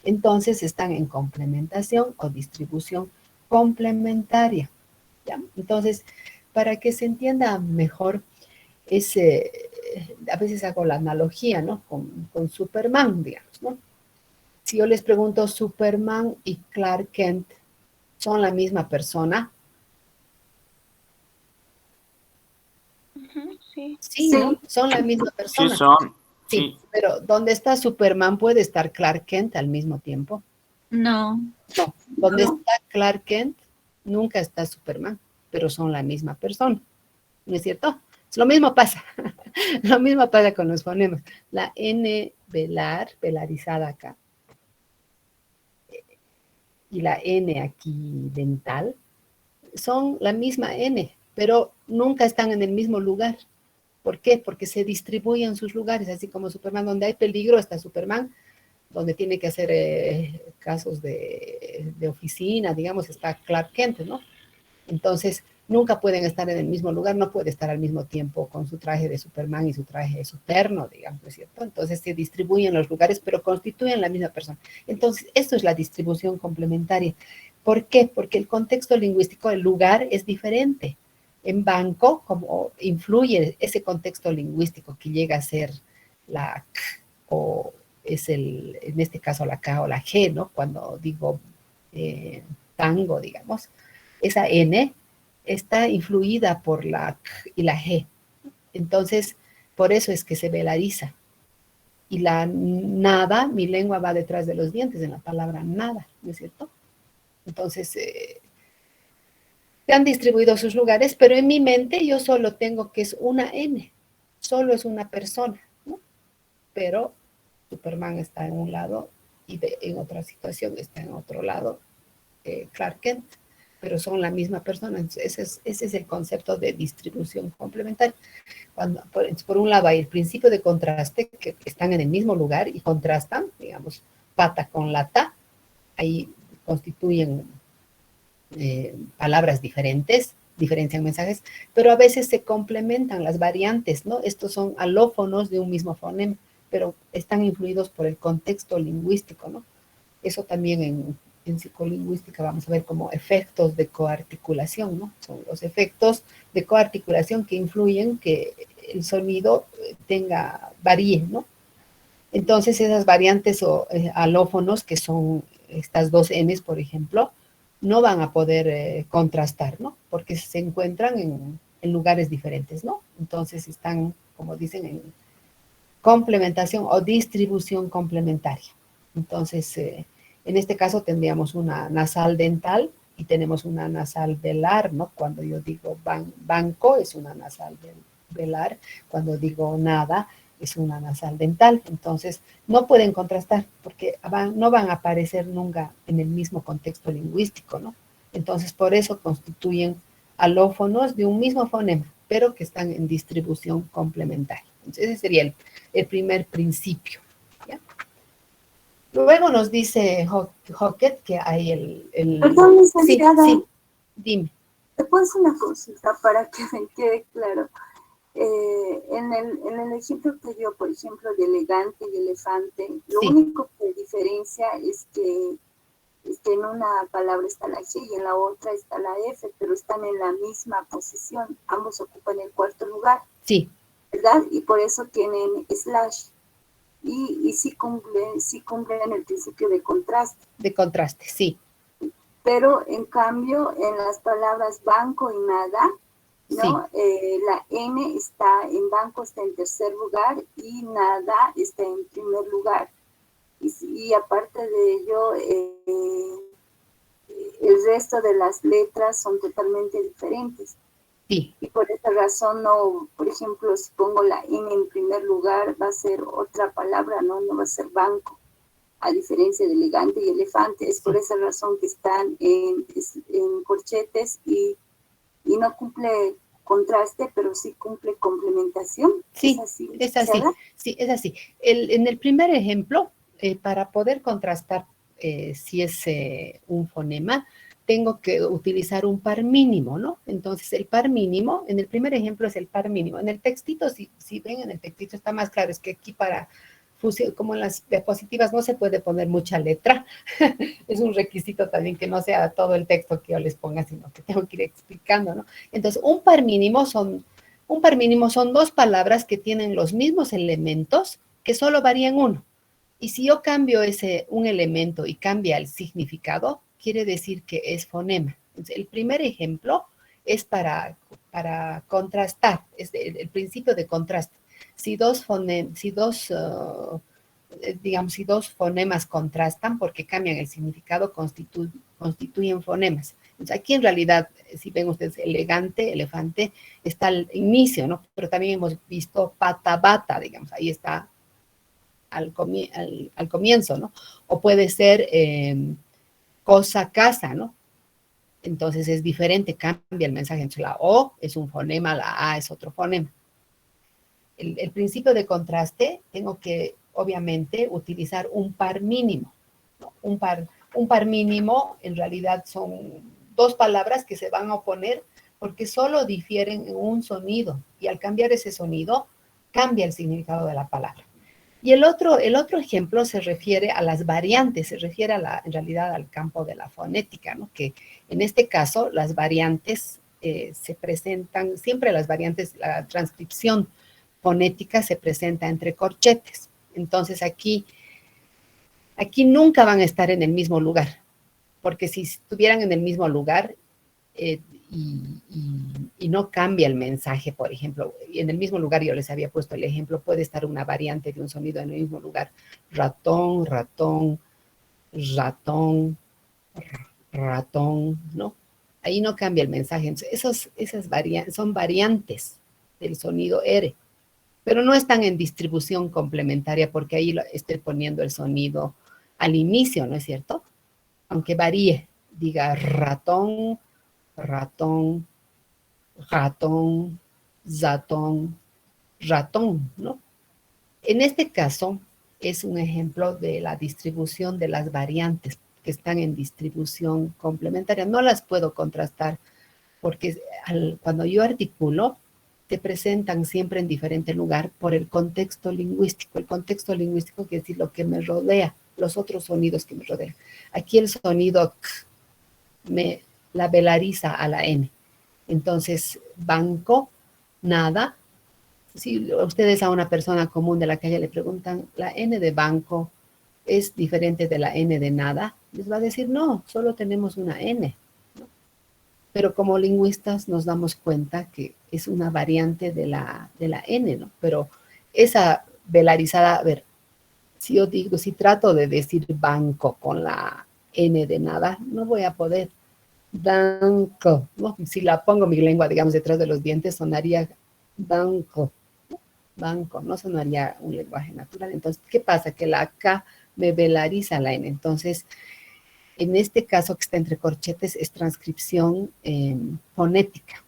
Entonces están en complementación o distribución complementaria, ¿ya? Entonces, para que se entienda mejor, a veces hago la analogía, ¿no? Con Superman, digamos, ¿no? Si yo les pregunto, ¿Superman y Clark Kent son la misma persona? Sí. Sí, ¿no? Son la misma Sí persona. son, Sí, sí. pero ¿dónde está Superman puede estar Clark Kent al mismo tiempo? No. No, donde está Clark Kent nunca está Superman, pero son la misma persona, ¿no es cierto? Lo mismo pasa, lo mismo pasa con los fonemas. La N velar, velarizada acá, y la N aquí dental, son la misma N, pero nunca están en el mismo lugar. ¿Por qué? Porque se distribuyen sus lugares, así como Superman, donde hay peligro está Superman, donde tiene que hacer casos de oficina, digamos, está Clark Kent, ¿no? Entonces, nunca pueden estar en el mismo lugar, no puede estar al mismo tiempo con su traje de Superman y su traje de Superno, digamos, ¿no es cierto? Entonces, se distribuyen los lugares, pero constituyen la misma persona. Entonces, esto es la distribución complementaria. ¿Por qué? Porque el contexto lingüístico del lugar es diferente. En banco, como influye ese contexto lingüístico que llega a ser la K o es en este caso la K o la G, ¿no? Cuando digo tango, digamos, esa N está influida por la K y la G. Entonces, por eso es que se velariza. Y la nada, mi lengua va detrás de los dientes en la palabra nada, ¿no es cierto? Entonces, se han distribuido sus lugares, pero en mi mente yo solo tengo que es una N, solo es una persona, ¿no? Pero Superman está en un lado y en otra situación está en otro lado Clark Kent, pero son la misma persona. Entonces, ese es el concepto de distribución complementaria. Cuando, por un lado hay el principio de contraste, que están en el mismo lugar y contrastan, digamos, pata con lata, ahí constituyen palabras diferentes, diferencian mensajes, pero a veces se complementan las variantes, ¿no? Estos son alófonos de un mismo fonema, pero están influidos por el contexto lingüístico, ¿no? Eso también en psicolingüística vamos a ver como efectos de coarticulación, ¿no? Son los efectos de coarticulación que influyen que el sonido varíe, ¿no? Entonces esas variantes o alófonos, que son estas dos Ns, por ejemplo, no van a poder contrastar, ¿no? Porque se encuentran en lugares diferentes, ¿no? Entonces están, como dicen, en complementación o distribución complementaria. Entonces, en este caso tendríamos una nasal dental y tenemos una nasal velar, ¿no? Cuando yo digo banco es una nasal velar, cuando digo nada es una nasal dental. Entonces, no pueden contrastar porque no van a aparecer nunca en el mismo contexto lingüístico, ¿no? Entonces, por eso constituyen alófonos de un mismo fonema, pero que están en distribución complementaria. Entonces, ese sería el primer principio, ¿ya? Luego nos dice Hockett que hay Perdón, Sí, licenciada. sí, dime. ¿Te puedo hacer una consulta para que me quede claro? En el ejemplo que dio, por ejemplo, de elegante y elefante, lo Sí, único que diferencia es que en una palabra está la G y en la otra está la F, pero están en la misma posición. Ambos ocupan el cuarto lugar, sí, ¿verdad? Y por eso tienen slash. Y sí cumplen el principio de contraste. de contraste, sí, Pero en cambio, en las palabras banco y nada, sí, ¿no? La N está en banco, está en tercer lugar y nada está en primer lugar. Y aparte de ello, el resto de las letras son totalmente diferentes. sí, Y por esa razón, no, por ejemplo, si pongo la N en primer lugar, va a ser otra palabra, no va a ser banco, a diferencia de elegante y elefante. Es por sí. esa razón que están en corchetes y no cumple contraste, pero sí cumple complementación. ¿Es Sí, así, es así, licenciada? sí, es así. En el primer ejemplo, para poder contrastar si es un fonema, tengo que utilizar un par mínimo, ¿no? Entonces, el par mínimo, en el primer ejemplo es el par mínimo. En el textito, si ven, en el textito está más claro, es que aquí para fusión, como en las diapositivas no se puede poner mucha letra, es un requisito también que no sea todo el texto que yo les ponga, sino que tengo que ir explicando, ¿no? Entonces, un par mínimo son dos palabras que tienen los mismos elementos que solo varían uno. Y si yo cambio un elemento y cambia el significado, quiere decir que es fonema. Entonces, el primer ejemplo es para contrastar, es el principio de contraste. Si dos fonemas contrastan porque cambian el significado, constituyen fonemas. Entonces, aquí en realidad, si ven ustedes, elegante, elefante, está al inicio, ¿no? Pero también hemos visto pata, bata, digamos, ahí está al comienzo, ¿no? O puede ser cosa, casa, ¿no? Entonces es diferente, cambia el mensaje. Entonces la O es un fonema, la A es otro fonema. El principio de contraste, tengo que, obviamente, utilizar un par mínimo, ¿no? Un par mínimo, en realidad, son dos palabras que se van a oponer porque solo difieren en un sonido, y al cambiar ese sonido, cambia el significado de la palabra. Y el otro ejemplo se refiere a las variantes, se refiere en realidad al campo de la fonética, ¿no? Que en este caso las variantes se presentan, siempre las variantes, la transcripción fonética se presenta entre corchetes. Entonces aquí nunca van a estar en el mismo lugar, porque si estuvieran en el mismo lugar, eh, y no cambia el mensaje, por ejemplo, en el mismo lugar yo les había puesto el ejemplo, puede estar una variante de un sonido en el mismo lugar, ratón, ratón, ratón, ratón, ¿no? Ahí no cambia el mensaje. Entonces, esas son variantes del sonido R, pero no están en distribución complementaria porque ahí estoy poniendo el sonido al inicio, ¿no es cierto? Aunque varíe, diga ratón, ratón, ratón, zatón, ratón, ¿no? En este caso es un ejemplo de la distribución de las variantes que están en distribución complementaria. No las puedo contrastar porque cuando yo articulo, te presentan siempre en diferente lugar por el contexto lingüístico. El contexto lingüístico quiere decir lo que me rodea, los otros sonidos que me rodean. Aquí el sonido k me la velariza a la N. Entonces, banco, nada. Si ustedes a una persona común de la calle le preguntan, ¿la N de banco es diferente de la N de nada? Les va a decir, no, solo tenemos una N. Pero como lingüistas nos damos cuenta que es una variante de la N, ¿no? Pero esa velarizada, a ver, si yo digo, si trato de decir banco con la N de nada, no voy a poder. Banco, ¿no? Si la pongo mi lengua, digamos, detrás de los dientes, sonaría banco. banco, no sonaría un lenguaje natural. Entonces, ¿qué pasa? Que la K me velariza la N. Entonces, en este caso que está entre corchetes es transcripción fonética.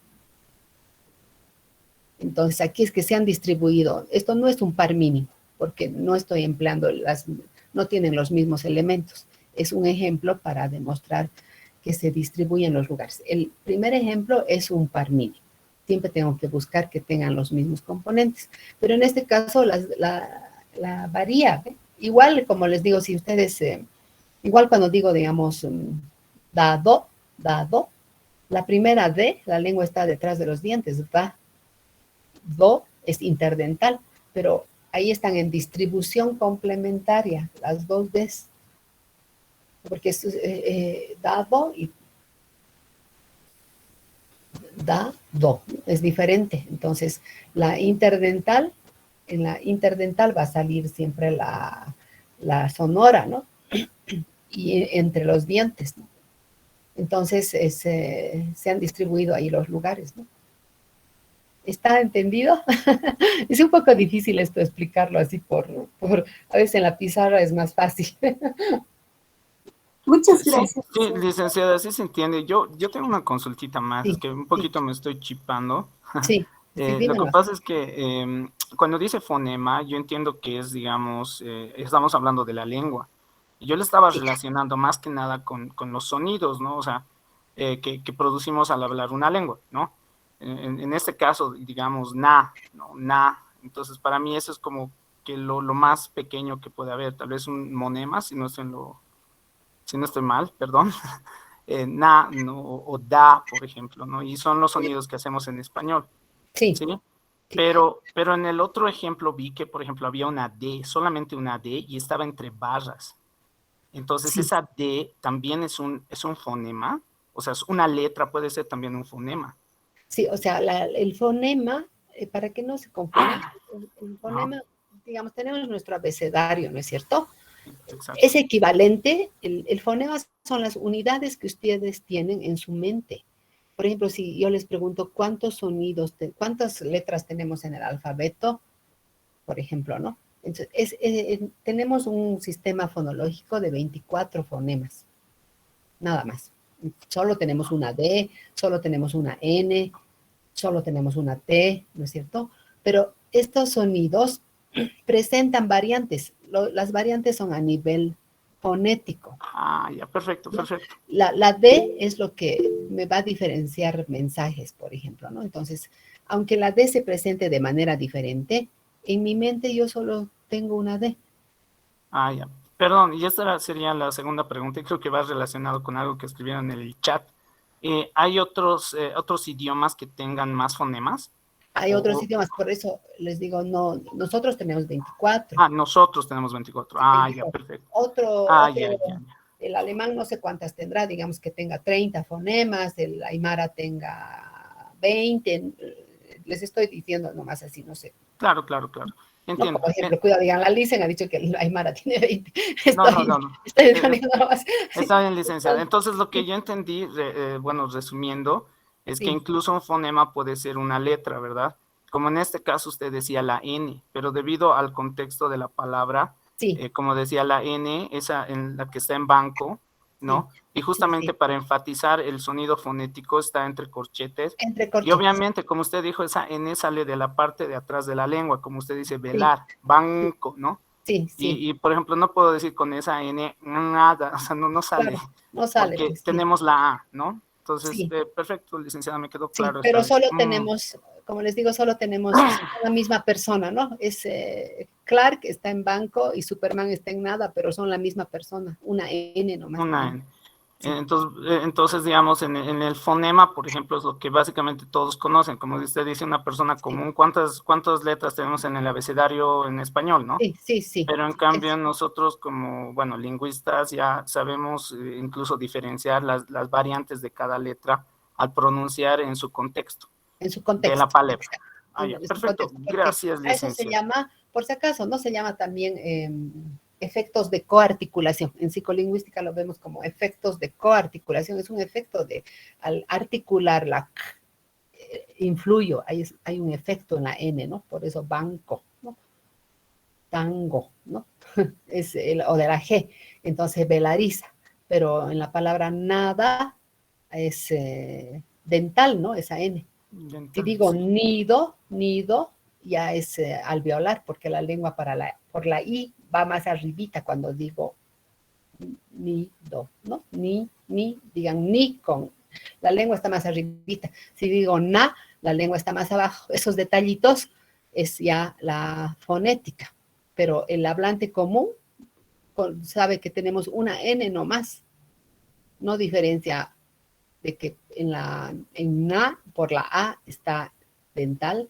Entonces, aquí es que se han distribuido. Esto no es un par mínimo, porque no estoy empleando no tienen los mismos elementos. Es un ejemplo para demostrar que se distribuyen los lugares. El primer ejemplo es un par mínimo. Siempre tengo que buscar que tengan los mismos componentes. Pero en este caso la varía. Igual, como les digo, si ustedes, igual cuando digo, digamos, dado, la primera D, la lengua está detrás de los dientes, da, do es interdental, pero ahí están en distribución complementaria, las dos Ds, porque es dado y da, do, es diferente. Entonces, en la interdental va a salir siempre la sonora, ¿no? Y entre los dientes, ¿no? Entonces, se han distribuido ahí los lugares, ¿no? ¿Está entendido? Es un poco difícil esto explicarlo así a veces en la pizarra es más fácil. Muchas Sí, gracias. sí, licenciada, sí se entiende. Yo tengo una consultita más, Sí, que un sí, poquito me estoy chipando. sí, sí, Lo que dímelo. pasa es que cuando dice fonema, yo entiendo que es, digamos, estamos hablando de la lengua. Yo le estaba Sí, relacionando más que nada con los sonidos, ¿no? O sea, que producimos al hablar una lengua, ¿no? En este caso, digamos, na, ¿no? Na. Entonces, para mí eso es como que lo más pequeño que puede haber. Tal vez un monema, si no estoy mal, perdón. Na, ¿no? O da, por ejemplo, ¿no? Y son los sonidos que hacemos en español, sí, ¿sí? sí, Pero en el otro ejemplo vi que, por ejemplo, había una D, solamente una D, y estaba entre barras. Entonces, sí, esa D también es un fonema, o sea, una letra puede ser también un fonema. sí, o sea, el fonema, para que no se confunda, el Ajá, fonema, digamos, tenemos nuestro abecedario, ¿no es cierto? exacto. Es equivalente, el fonema son las unidades que ustedes tienen en su mente. Por ejemplo, si yo les pregunto cuántos sonidos, cuántas letras tenemos en el alfabeto, por ejemplo, ¿no? Entonces, tenemos un sistema fonológico de 24 fonemas, nada más. Solo tenemos una D, solo tenemos una N, solo tenemos una T, ¿no es cierto? Pero estos sonidos presentan variantes. Las variantes son a nivel fonético. Ah, ya, perfecto, ¿No? perfecto. La D es lo que me va a diferenciar mensajes, por ejemplo, ¿no? Entonces, aunque la D se presente de manera diferente, en mi mente yo solo tengo una D. Ah, ya. Perdón, y esta sería la segunda pregunta, y creo que va relacionado con algo que escribieron en el chat. ¿Hay otros idiomas que tengan más fonemas? Hay otros O, idiomas, por eso les digo, no, nosotros tenemos 24. nosotros tenemos 24. Sí, Ah, ya, 24. perfecto. Ya, ya, ya. El alemán no sé cuántas tendrá, digamos que tenga 30 fonemas, el aymara tenga 20, les estoy diciendo nomás así, no sé. Claro, claro, claro. No, Entiendo. como ejemplo, cuidado, digan, la Lisen ha dicho que el aymara tiene 20. No, no, no, no. Estoy Eh, poniendo nomás. Está bien, licenciada. Entonces, Entonces, lo que sí, yo entendí, bueno, resumiendo, es que sí, incluso un fonema puede ser una letra, ¿verdad? Como en este caso usted decía la N, pero debido al contexto de la palabra, sí, como decía la N, esa en la que está en banco, sí, ¿no? Y sí, justamente sí. para enfatizar el sonido fonético está entre corchetes. Entre Y corchetes. obviamente, como usted dijo, esa N sale de la parte de atrás de la lengua, como usted dice, Sí, velar, sí, banco, ¿no? sí, sí. Por ejemplo, no puedo decir con esa N nada, o sea, no sale, Claro, no sale, porque pues sí, tenemos la A, ¿no? Entonces, sí. perfecto, licenciada, me quedó Sí, claro esta pero vez. solo tenemos, como les digo, solo tenemos la misma persona, ¿no? Es Clark está en banco y Superman está en nada, pero son la misma persona, una N nomás Una tenemos. N. Sí, Entonces, digamos, en el fonema, por ejemplo, es lo que básicamente todos conocen. Como usted dice, una persona sí, común, ¿cuántas letras tenemos en el abecedario en español, no? sí, sí, sí. Pero en cambio nosotros como, bueno, lingüistas ya sabemos incluso diferenciar las variantes de cada letra al pronunciar en su contexto En su de la contexto, palabra. exacto, Ah, ya, en su perfecto. contexto, porque Gracias, a eso se licenciado. llama, por si acaso, no se llama también efectos de coarticulación. En psicolingüística lo vemos como efectos de coarticulación, es un efecto de, al articular influyo, hay un efecto en la N, ¿no? Por eso banco, ¿no? Tango, ¿no? O de la G, entonces velariza, pero en la palabra nada es dental, ¿no? Esa N. Si digo nido, nido, ya es alveolar, porque la lengua por la I va más arribita cuando digo nido, ¿no? Digan ni con, la lengua está más arribita. Si digo na, la lengua está más abajo. Esos detallitos es ya la fonética, pero el hablante común sabe que tenemos una N nomás, no diferencia de que en na por la A está dental,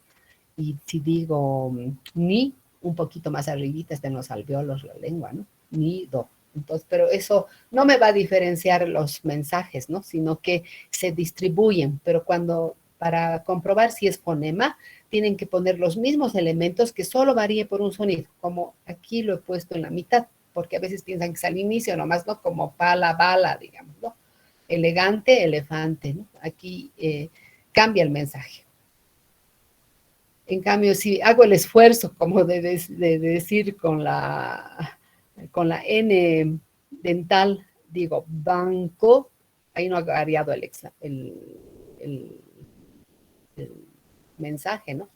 y si digo ni, un poquito más arribita está en los alveolos la lengua, ¿no? Ni, do. Entonces, pero eso no me va a diferenciar los mensajes, ¿no? Sino que se distribuyen, pero para comprobar si es fonema, tienen que poner los mismos elementos que solo varíe por un sonido, como aquí lo he puesto en la mitad, porque a veces piensan que es al inicio nomás, ¿no? Como pala, bala, digamos, ¿no? Elegante, elefante, ¿no? Aquí cambia el mensaje. En cambio, si hago el esfuerzo, como de decir con la N dental, digo banco, ahí no ha variado el mensaje, ¿no?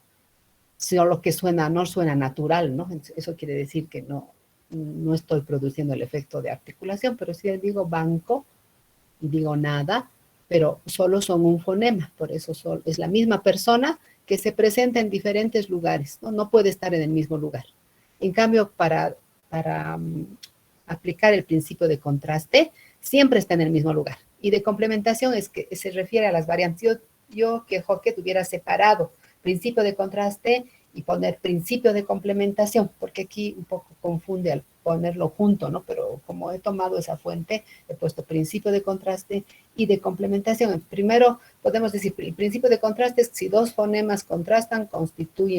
Sino lo que suena, no suena natural, ¿no? Eso quiere decir que no estoy produciendo el efecto de articulación, pero si digo banco y digo nada, pero solo son un fonema, por eso es la misma persona que se presenta en diferentes lugares, ¿no? No puede estar en el mismo lugar. En cambio, para aplicar el principio de contraste, siempre está en el mismo lugar. Y de complementación es que se refiere a las variantes. Yo que Joque tuviera separado principio de contraste y poner principio de complementación, porque aquí un poco confunde al ponerlo junto, ¿no? Pero como he tomado esa fuente, he puesto principio de contraste y de complementación. Primero, podemos decir, el principio de contraste es si dos fonemas contrastan,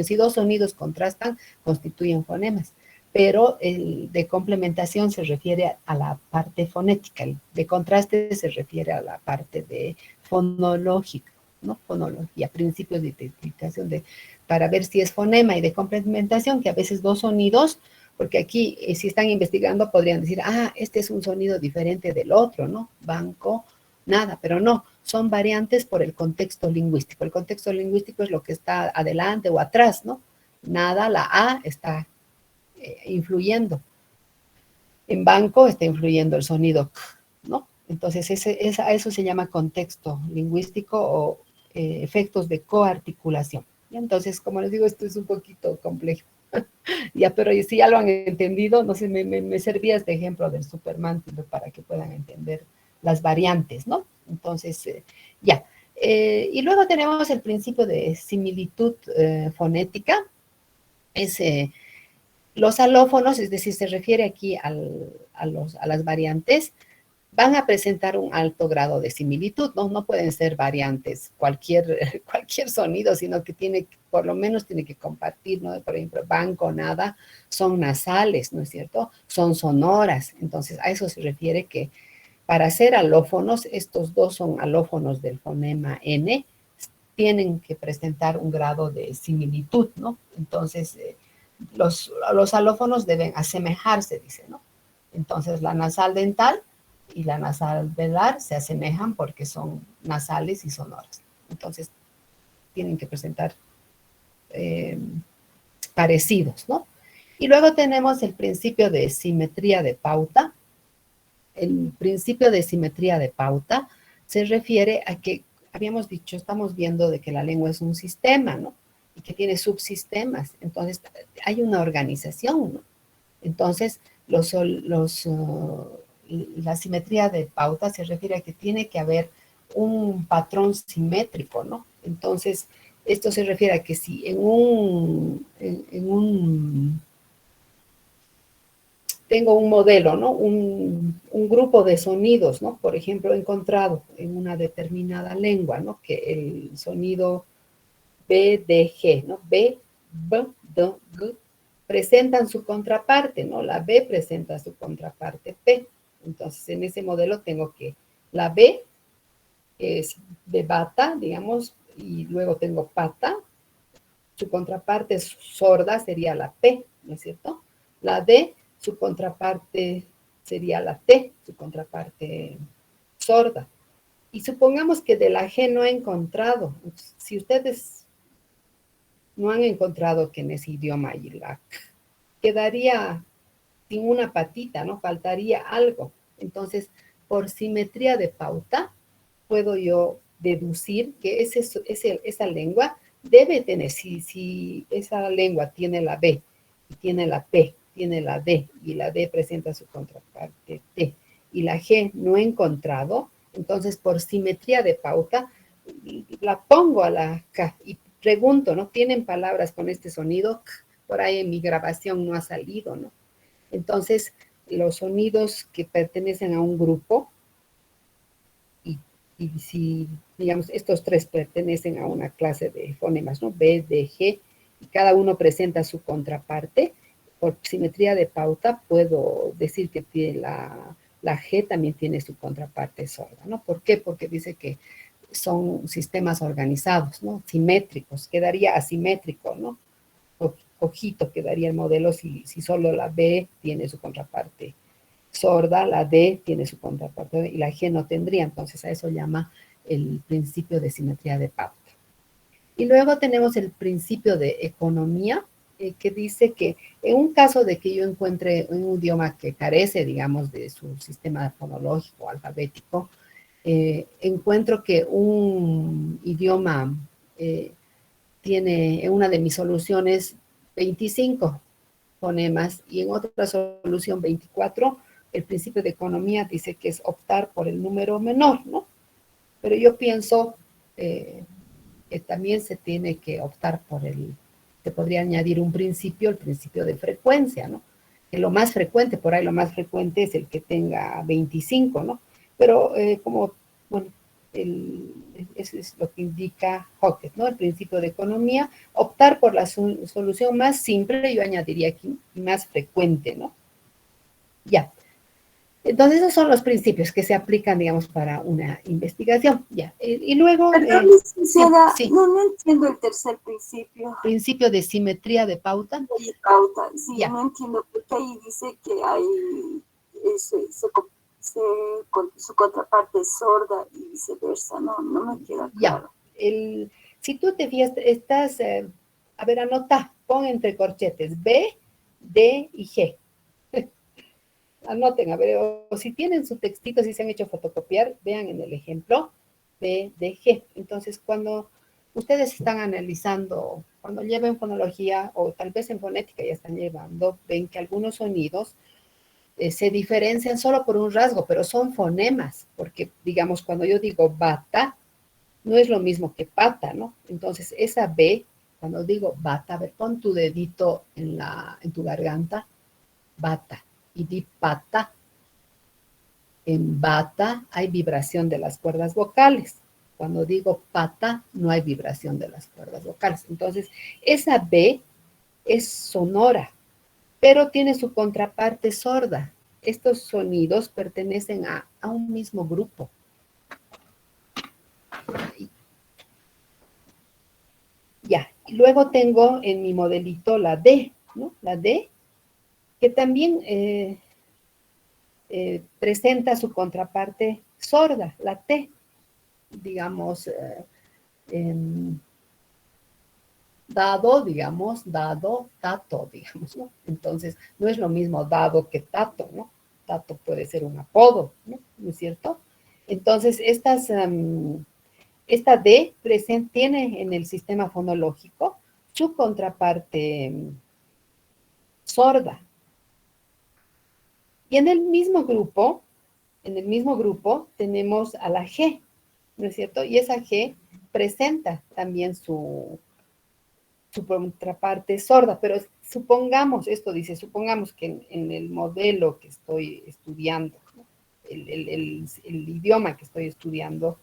si dos sonidos contrastan, constituyen fonemas. Pero el de complementación se refiere a la parte fonética, el de contraste se refiere a la parte de fonológica, ¿no? Fonología, principios de identificación para ver si es fonema, y de complementación, que a veces dos sonidos, porque aquí si están investigando podrían decir, este es un sonido diferente del otro, ¿no? Banco, nada, pero no, son variantes por el contexto lingüístico. El contexto lingüístico es lo que está adelante o atrás, ¿no? Nada, la A está influyendo. En banco está influyendo el sonido K, ¿no? Entonces, a eso se llama contexto lingüístico o efectos de coarticulación. Entonces, como les digo, esto es un poquito complejo. Ya, pero si ya lo han entendido, no sé, me servía este ejemplo del Superman para que puedan entender las variantes, ¿no? Entonces, ya. Y luego tenemos el principio de similitud fonética. Los alófonos, es decir, se refiere aquí a las variantes, van a presentar un alto grado de similitud, ¿no? No pueden ser variantes cualquier sonido, sino que por lo menos tiene que compartir, ¿no? Por ejemplo, banco, nada, son nasales, ¿no es cierto? Son sonoras. Entonces, a eso se refiere que para ser alófonos, estos dos son alófonos del fonema N, tienen que presentar un grado de similitud, ¿no? Entonces, los alófonos deben asemejarse, dice, ¿no? Entonces, la nasal dental y la nasal velar se asemejan porque son nasales y sonoras. Entonces, tienen que presentar parecidos, ¿no? Y luego tenemos el principio de simetría de pauta. El principio de simetría de pauta se refiere a que, habíamos dicho, estamos viendo de que la lengua es un sistema, ¿no? Y que tiene subsistemas. Entonces, hay una organización, ¿no? Entonces, la simetría de pauta se refiere a que tiene que haber un patrón simétrico, ¿no? Entonces, esto se refiere a que si tengo un modelo, ¿no? Un grupo de sonidos, ¿no? Por ejemplo, he encontrado en una determinada lengua, ¿no? Que el sonido B, D, G, ¿no? B, B, D, G, presentan su contraparte, ¿no? La B presenta su contraparte P. Entonces, en ese modelo tengo que la B es de bata, digamos, y luego tengo pata, su contraparte sorda sería la P, ¿no es cierto? La D, su contraparte sería la T, su contraparte sorda. Y supongamos que de la G no he encontrado. Si ustedes no han encontrado que en ese idioma hay la K, quedaría sin una patita, ¿no? Faltaría algo. Entonces, por simetría de pauta, puedo yo deducir que esa lengua debe tener, si esa lengua tiene la B, y tiene la P, tiene la D, y la D presenta su contraparte T, y la G no he encontrado, entonces por simetría de pauta, la pongo a la K y pregunto, ¿no? ¿Tienen palabras con este sonido? Por ahí en mi grabación no ha salido, ¿no? Entonces, los sonidos que pertenecen a un grupo, y si, digamos, estos tres pertenecen a una clase de fonemas, ¿no? B, D, G, y cada uno presenta su contraparte, por simetría de pauta puedo decir que tiene la G también tiene su contraparte sorda, ¿no? ¿Por qué? Porque dice que son sistemas organizados, ¿no? Simétricos, quedaría asimétrico, ¿no? Ojito quedaría el modelo si solo la B tiene su contraparte sorda, la D tiene su contraparte y la G no tendría, entonces a eso llama el principio de simetría de pauta. Y luego tenemos el principio de economía, que dice que en un caso de que yo encuentre un idioma que carece, digamos, de su sistema fonológico, alfabético, encuentro que un idioma tiene en una de mis soluciones 25 fonemas y en otra solución 24, el principio de economía dice que es optar por el número menor, ¿no? Pero yo pienso que también se tiene que optar se podría añadir un principio, el principio de frecuencia, ¿no? Que lo más frecuente, por ahí lo más frecuente es el que tenga 25, ¿no? Pero como, bueno, eso es lo que indica Hockett, ¿no? El principio de economía, optar por la solución más simple, yo añadiría aquí más frecuente, ¿no? Ya. Entonces, esos son los principios que se aplican, digamos, para una investigación. Ya. Y luego... Perdón, licenciada, sí. no entiendo el tercer principio. Principio de simetría de pauta. De pauta, sí, Ya. no entiendo, porque ahí dice que hay su contraparte es sorda y viceversa, no me queda claro. Ya. Si tú te fijas, estás, a ver, anota, pon entre corchetes B, D y G. Anoten, a ver, o si tienen su textito, si se han hecho fotocopiar, vean en el ejemplo B, D, G. Entonces, cuando ustedes están analizando, cuando lleven fonología o tal vez en fonética ya están llevando, ven que algunos sonidos se diferencian solo por un rasgo, pero son fonemas, porque digamos, cuando yo digo bata, no es lo mismo que pata, ¿no? Entonces, esa B, cuando digo bata, a ver, pon tu dedito en tu garganta, bata, y di pata. En bata hay vibración de las cuerdas vocales. Cuando digo pata, no hay vibración de las cuerdas vocales. Entonces, esa B es sonora, pero tiene su contraparte sorda. Estos sonidos pertenecen a un mismo grupo. Ya, y luego tengo en mi modelito la D, ¿no? La D, que también presenta su contraparte sorda, la T, digamos, dado, digamos, dado, tato, digamos, ¿no? Entonces, no es lo mismo dado que tato, ¿no? Tato puede ser un apodo, ¿no? ¿No es cierto? Entonces, esta D tiene en el sistema fonológico su contraparte sorda. Y en el mismo grupo tenemos a la G, ¿no es cierto? Y esa G presenta también su contraparte sorda, pero supongamos que en el modelo que estoy estudiando, ¿no? el idioma que estoy estudiando,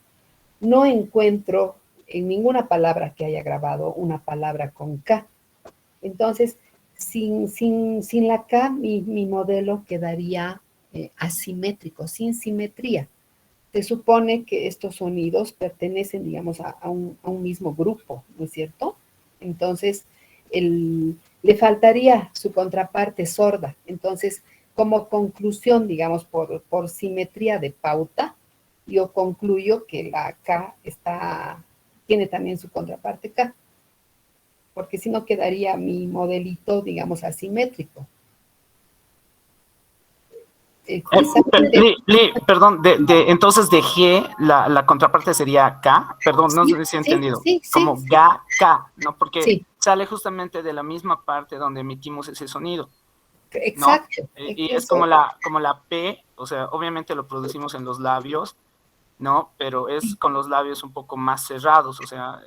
no encuentro en ninguna palabra que haya grabado una palabra con K. Entonces, sin la K, mi modelo quedaría asimétrico, sin simetría. se supone que estos sonidos pertenecen, digamos, a un mismo grupo, ¿no es cierto? Entonces, le faltaría su contraparte sorda. Entonces, como conclusión, digamos, por simetría de pauta, yo concluyo que la K tiene también su contraparte K, porque si no quedaría mi modelito, digamos, asimétrico. Perdón, entonces de G, la contraparte sería K, perdón, no sé si he entendido, sí, como Ga, K, ¿no? Porque sí, sale justamente de la misma parte donde emitimos ese sonido, ¿no? exacto. Y es como la P, o sea, obviamente lo producimos en los labios, ¿no? Pero es con los labios un poco más cerrados, o sea,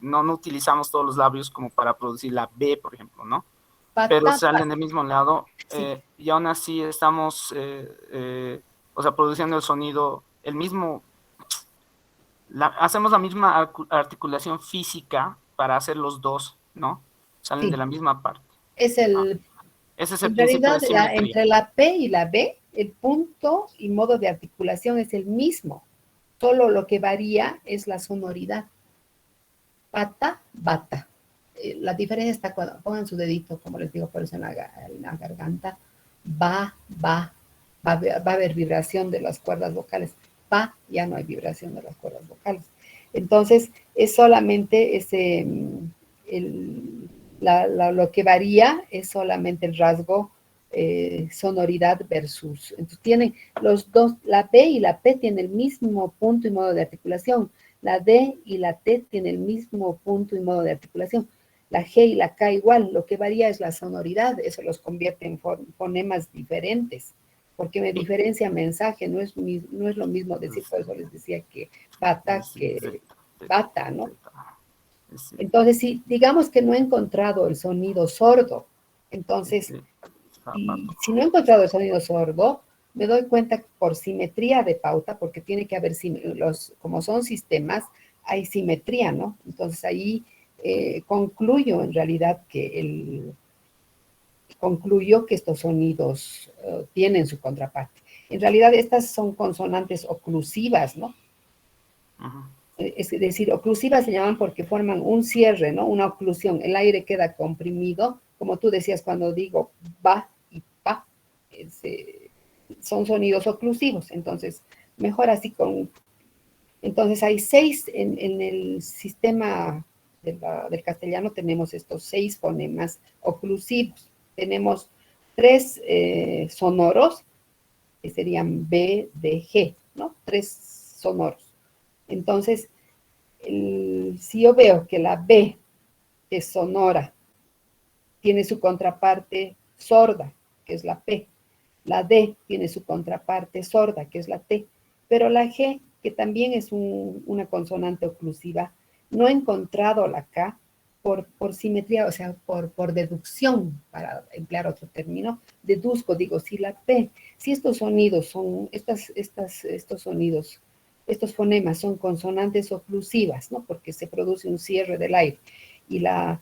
no utilizamos todos los labios como para producir la B, por ejemplo, ¿no? Pero salen del mismo lado, sí. y aún así estamos, o sea, produciendo el sonido, el mismo, hacemos la misma articulación física para hacer los dos, ¿no? Salen de Sí. la misma parte. Es Ese es el en principio realidad, de simetría. entre la P y la B, el punto y modo de articulación es el mismo. Solo lo que varía es la sonoridad. Pata, bata. La diferencia está cuando pongan su dedito, como les digo, por eso en la garganta. Va a haber vibración de las cuerdas vocales. Pa, ya no hay vibración de las cuerdas vocales. Entonces, es solamente lo que varía es solamente el rasgo sonoridad versus. Entonces, tienen los dos, la B y la P tienen el mismo punto y modo de articulación. La D y la T tienen el mismo punto y modo de articulación. La G y la K igual, lo que varía es la sonoridad, eso los convierte en fonemas diferentes, porque me diferencia mensaje, no es lo mismo decir, por eso les decía que bata que bata, ¿no? Entonces, si digamos que no he encontrado el sonido sordo, entonces, si no he encontrado el sonido sordo, me doy cuenta que por simetría de pauta, porque tiene que haber, como son sistemas, hay simetría, ¿no? Entonces ahí concluyo en realidad concluyo que estos sonidos tienen su contraparte. En realidad estas son consonantes oclusivas, ¿no? Es decir, oclusivas se llaman porque forman un cierre, ¿no? Una oclusión. El aire queda comprimido, como tú decías cuando digo ba y pa, son sonidos oclusivos. Entonces, mejor así Entonces, hay 6 en el sistema del castellano, tenemos estos 6 fonemas oclusivos. Tenemos 3 sonoros, que serían B, D, G, ¿no? 3 sonoros. Entonces, si yo veo que la B, que es sonora, tiene su contraparte sorda, que es la P. La D tiene su contraparte sorda, que es la T. Pero la G, que también es una consonante oclusiva, no he encontrado la K por simetría, o sea, por deducción, para emplear otro término, deduzco, digo, si la P, si estos sonidos son, estos sonidos, estos fonemas son consonantes oclusivas, ¿no? Porque se produce un cierre del aire, y la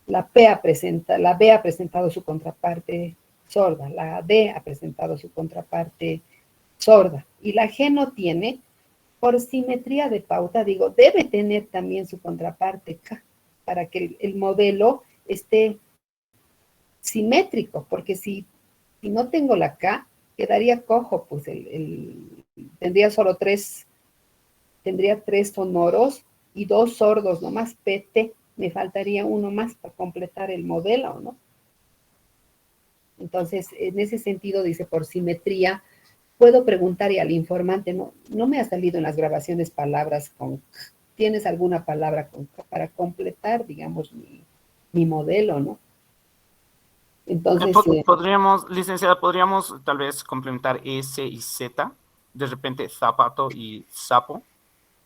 B ha presentado su contraparte sorda, la D ha presentado su contraparte sorda, y la G no tiene, por simetría de pauta, digo, debe tener también su contraparte K, para que el modelo esté simétrico, porque si no tengo la K, quedaría cojo, pues tendría solo tendría 3 sonoros y 2 sordos, nomás PT, me faltaría uno más para completar el modelo, ¿no? Entonces, en ese sentido, dice, por simetría, puedo preguntarle al informante, no me ha salido en las grabaciones palabras ¿tienes alguna palabra para completar, digamos, mi modelo, ¿no? Entonces, licenciada, podríamos tal vez complementar S y Z, de repente zapato y sapo,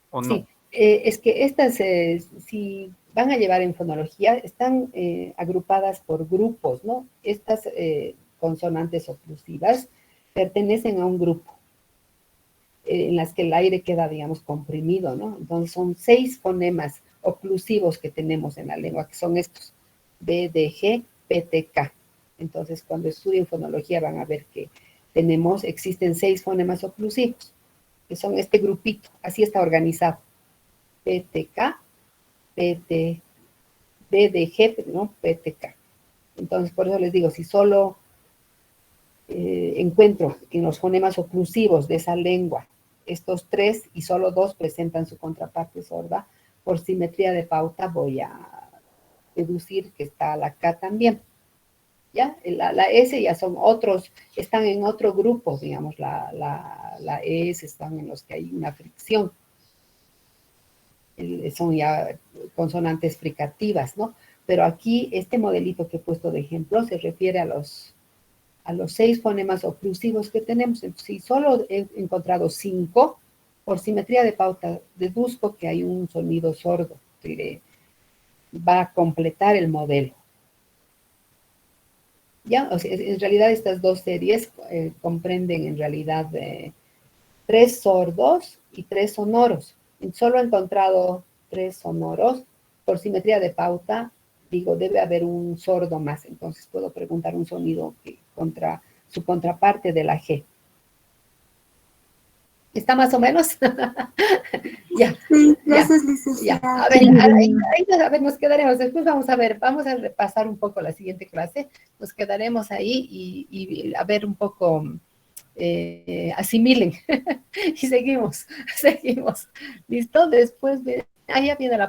¿o no? Sí, es que estas, si van a llevar en fonología, están agrupadas por grupos, ¿no? Estas consonantes oclusivas pertenecen a un grupo en las que el aire queda, digamos, comprimido, ¿no? Entonces son 6 fonemas oclusivos que tenemos en la lengua, que son estos, B, D, G, P, T, K. Entonces, cuando estudien fonología van a ver que existen 6 fonemas oclusivos. que son este grupito, así está organizado. PTK, PT, DDG, ¿no? PTK. Entonces, por eso les digo, si solo encuentro en los fonemas oclusivos de esa lengua estos tres y solo dos presentan su contraparte sorda, por simetría de pauta voy a deducir que está la K también. ¿Ya? La S ya son otros, están en otro grupo, digamos, la S están en los que hay una fricción. Son ya consonantes fricativas, ¿no? Pero aquí, este modelito que he puesto de ejemplo se refiere a los 6 fonemas oclusivos que tenemos. Entonces, si solo he encontrado 5, por simetría de pauta, deduzco que hay un sonido sordo que va a completar el modelo. ¿Ya? O sea, en realidad estas dos series comprenden en realidad 3 sordos y 3 sonoros. Solo he encontrado 3 sonoros. Por simetría de pauta, digo, debe haber un sordo más. Entonces puedo preguntar un sonido contra su contraparte de la G. ¿Está más o menos? Ya. Sí, gracias, Ya. licenciada. A ver, nos quedaremos. Después vamos a repasar un poco la siguiente clase. Nos quedaremos ahí y a ver un poco, asimilen. Y seguimos. ¿Listo? Después, ya viene la